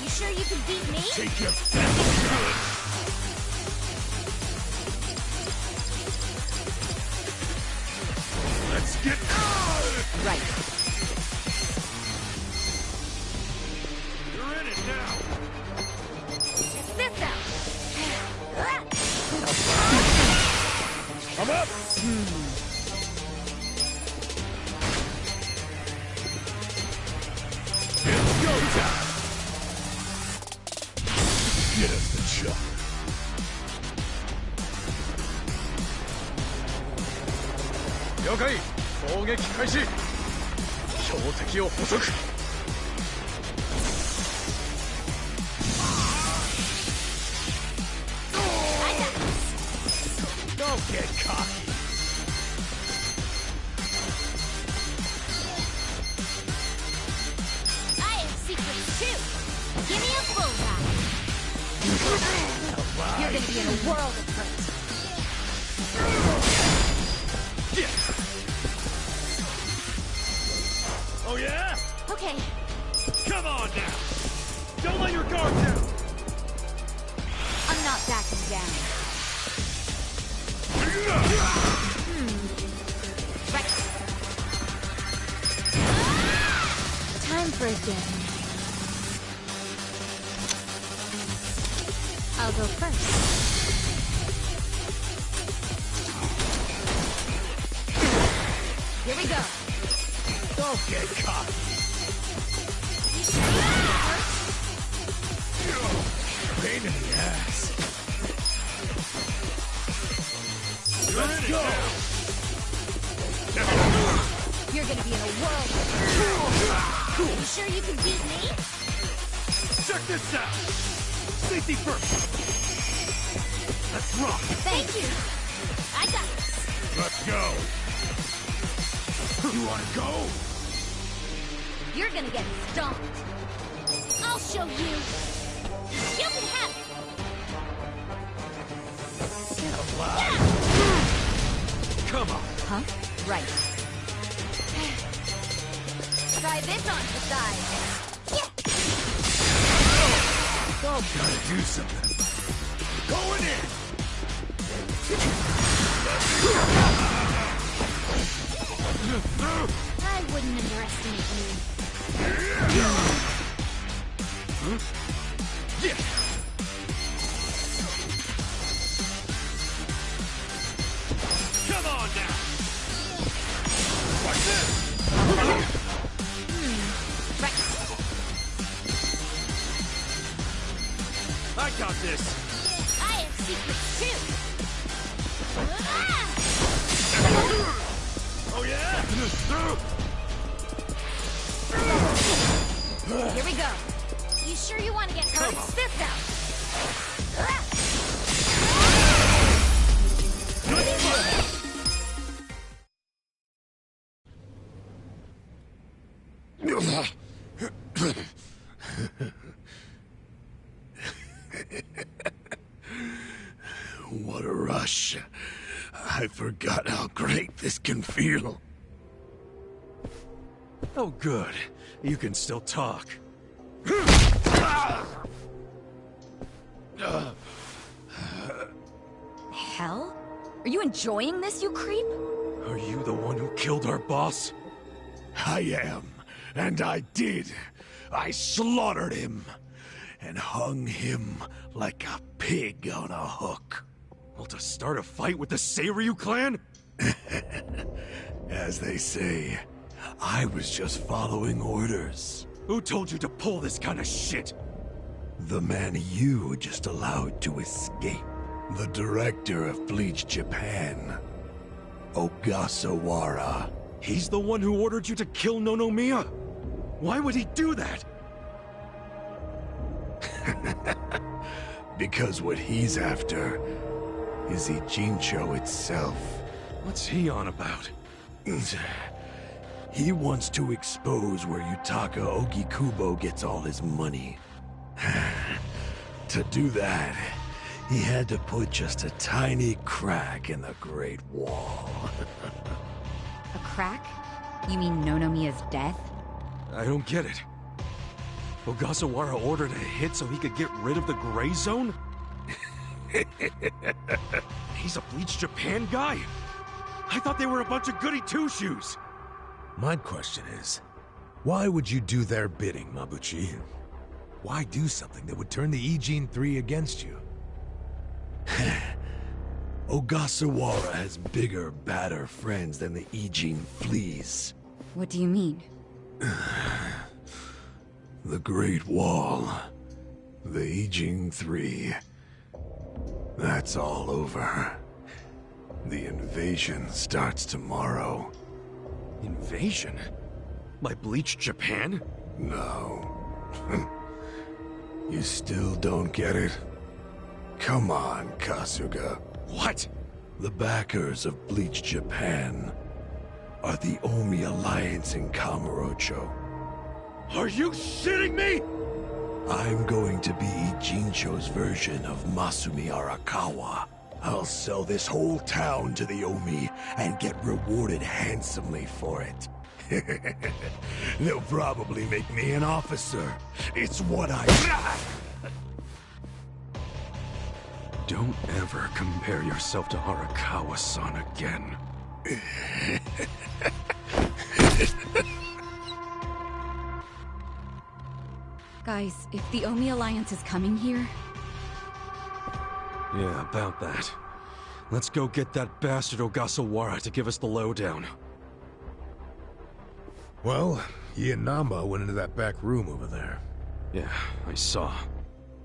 You sure you can beat me? Take your best shot. Let's get Right. You're in it now. This out. I'm up. It's go time. Get us the chopper. 了解。攻撃開始。標的を捕捉。Don't get cocky. I have secrets too. Give me a bullseye. You're gonna be in a world of hurt. Oh yeah? Okay. Come on now. Don't let your guard down. I'm not backing down. Right. Time for a game. I'll go first. Here we go. Don't get cocky. You sure you want to get hurt? Pain in the ass. Let's go. You're gonna be in a whirl. You sure you can beat me? Check this out. Safety first. Let's rock. Thank you. I got this. Let's go. You wanna go? You're gonna get stomped. I'll show you. You can have it. Get alive. Come on. Huh? Right. Try this on the side. Gotta do something. Going in. I wouldn't underestimate you. Yeah. Come on now. Watch I got this! I have secrets too! Oh yeah? Here we go. You sure you want to get hurt? Spit out! What a rush. I forgot how great this can feel. Oh good. You can still talk. Hell? Are you enjoying this, you creep? Are you the one who killed our boss? I am, and I did. I slaughtered him, and hung him like a pig on a hook. Well, to start a fight with the Seiryu clan? As they say, I was just following orders. Who told you to pull this kind of shit? The man you just allowed to escape. The director of Bleach Japan, Ogasawara. He's the one who ordered you to kill Nonomiya? Why would he do that? Because what he's after is Ijincho itself. What's he on about? He wants to expose where Yutaka Ogikubo gets all his money. To do that, he had to put just a tiny crack in the Great Wall. A crack? You mean Nonomiya's death? I don't get it. Ogasawara ordered a hit so he could get rid of the Gray Zone? He's a Bleach Japan guy? I thought they were a bunch of goody two-shoes. My question is, why would you do their bidding, Mabuchi? Why do something that would turn the Ijin 3 against you? Ogasawara has bigger, badder friends than the Ijin fleas. What do you mean? The Great Wall. The Ijin 3. That's all over. The invasion starts tomorrow. Invasion? By Bleach Japan? No. You still don't get it? Come on, Kasuga. What? The backers of Bleach Japan are the Omi Alliance in Kamurocho. Are you shitting me? I'm going to be Ijincho's version of Masumi Arakawa. I'll sell this whole town to the Omi and get rewarded handsomely for it. They'll probably make me an officer. It's what I... Don't ever compare yourself to Arakawa-san again. Guys, if the Omi Alliance is coming here... Yeah, about that. Let's go get that bastard Ogasawara to give us the lowdown. Well, he and Namba went into that back room over there. Yeah, I saw.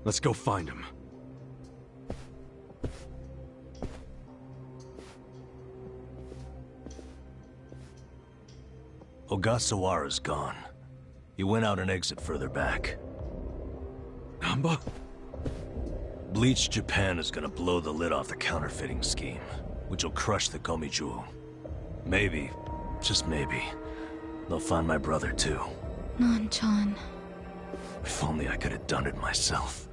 Let's go find him. Ogasawara's gone. He went out an exit further back. Namba? Bleach Japan is gonna blow the lid off the counterfeiting scheme, which will crush the Komichu. Maybe, just maybe, they'll find my brother too. Nan-chan. If only I could have done it myself.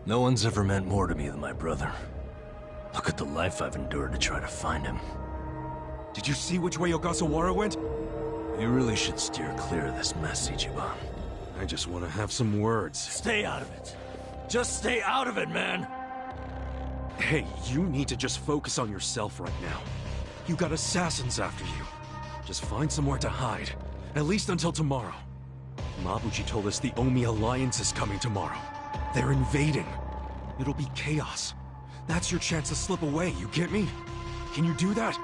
No one's ever meant more to me than my brother. Look at the life I've endured to try to find him. Did you see which way Ogasawara went? You really should steer clear of this mess, Ichiban. I just want to have some words. Stay out of it. Just stay out of it, man! Hey, you need to just focus on yourself right now. You got assassins after you. Just find somewhere to hide. At least until tomorrow. Mabuchi told us the Omi Alliance is coming tomorrow. They're invading. It'll be chaos. That's your chance to slip away, you get me? Can you do that?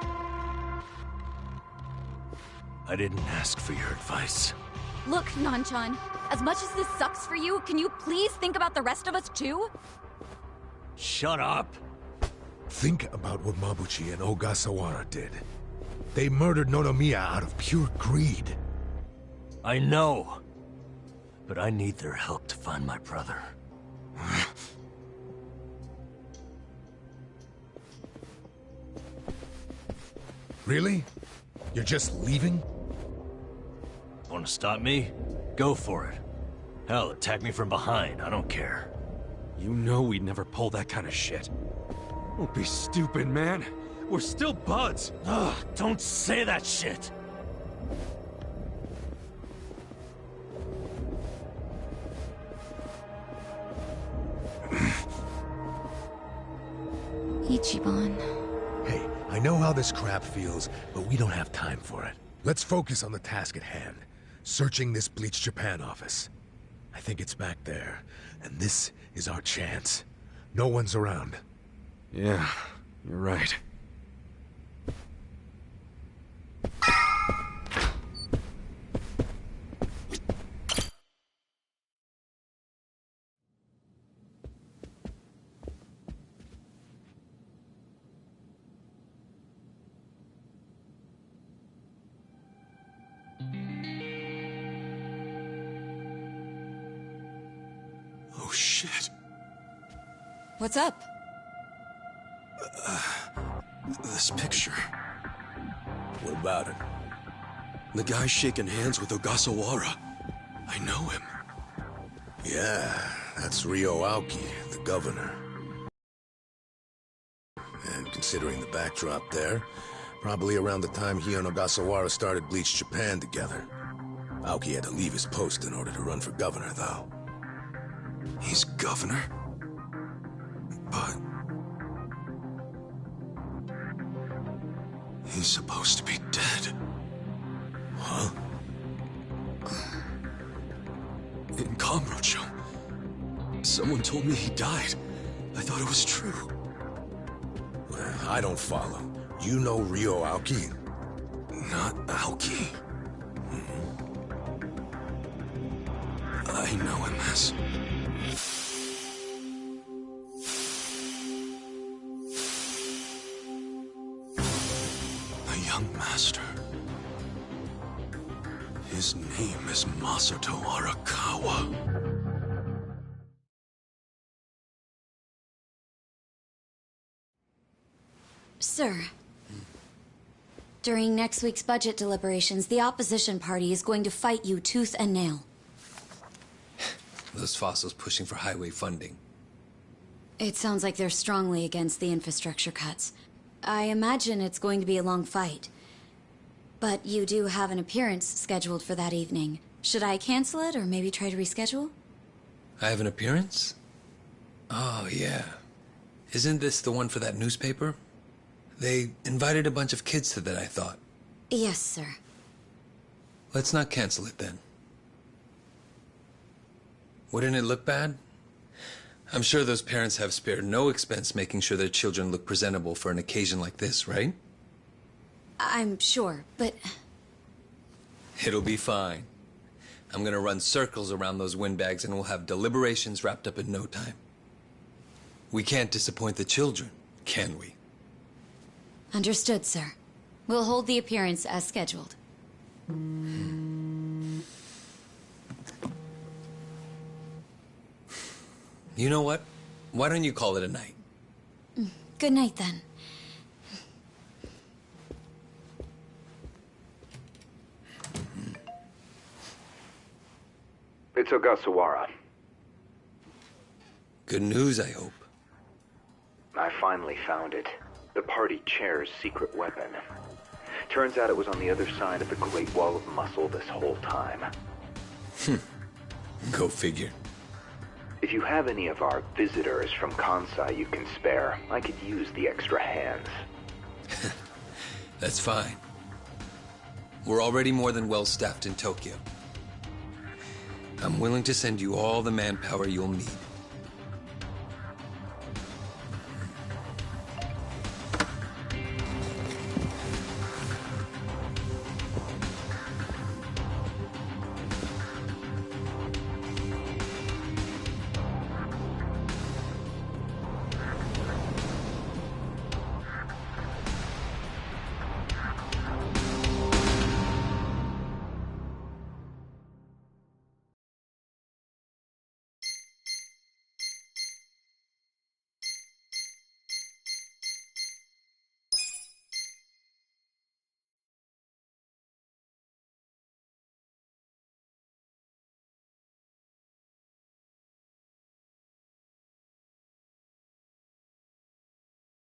I didn't ask for your advice. Look, Nanchan, as much as this sucks for you, can you please think about the rest of us too? Shut up! Think about what Mabuchi and Ogasawara did. They murdered Nonomiya out of pure greed. I know. But I need their help to find my brother. Really? You're just leaving? Want to stop me? Go for it. Hell, attack me from behind. I don't care. You know we'd never pull that kind of shit. Don't be stupid, man. We're still buds. Ugh, don't say that shit! Ichiban. Hey, I know how this crap feels, but we don't have time for it. Let's focus on the task at hand. Searching this Bleach Japan office. I think it's back there, and this is our chance. No one's around. Yeah, you're right. Oh, shit. What's up? This picture. What about it? The guy shaking hands with Ogasawara. I know him. Yeah, that's Ryo Aoki, the governor. And considering the backdrop there, probably around the time he and Ogasawara started Bleach Japan together. Aoki had to leave his post in order to run for governor, though. He's governor? But... he's supposed to be dead. Huh? In Kamurocho, someone told me he died. I thought it was true. Well, I don't follow. You know Ryo Aoki? Not Aoki. I know him as... a young master. His name is Masato Arakawa. Sir. During next week's budget deliberations, the opposition party is going to fight you tooth and nail. Those fossils pushing for highway funding. It sounds like they're strongly against the infrastructure cuts. I imagine it's going to be a long fight. But you do have an appearance scheduled for that evening. Should I cancel it or maybe try to reschedule? I have an appearance? Oh, yeah. Isn't this the one for that newspaper? They invited a bunch of kids to that, I thought. Yes, sir. Let's not cancel it then. Wouldn't it look bad? I'm sure those parents have spared no expense making sure their children look presentable for an occasion like this, right? I'm sure, but... It'll be fine. I'm gonna run circles around those windbags and we'll have deliberations wrapped up in no time. We can't disappoint the children, can we? Understood, sir. We'll hold the appearance as scheduled. You know what? Why don't you call it a night? Good night, then. It's Ogasawara. Good news, I hope. I finally found it. The party chair's secret weapon. Turns out it was on the other side of the Great Wall of Muscle this whole time. Go figure. If you have any of our visitors from Kansai you can spare, I could use the extra hands. That's fine. We're already more than well-staffed in Tokyo. I'm willing to send you all the manpower you'll need.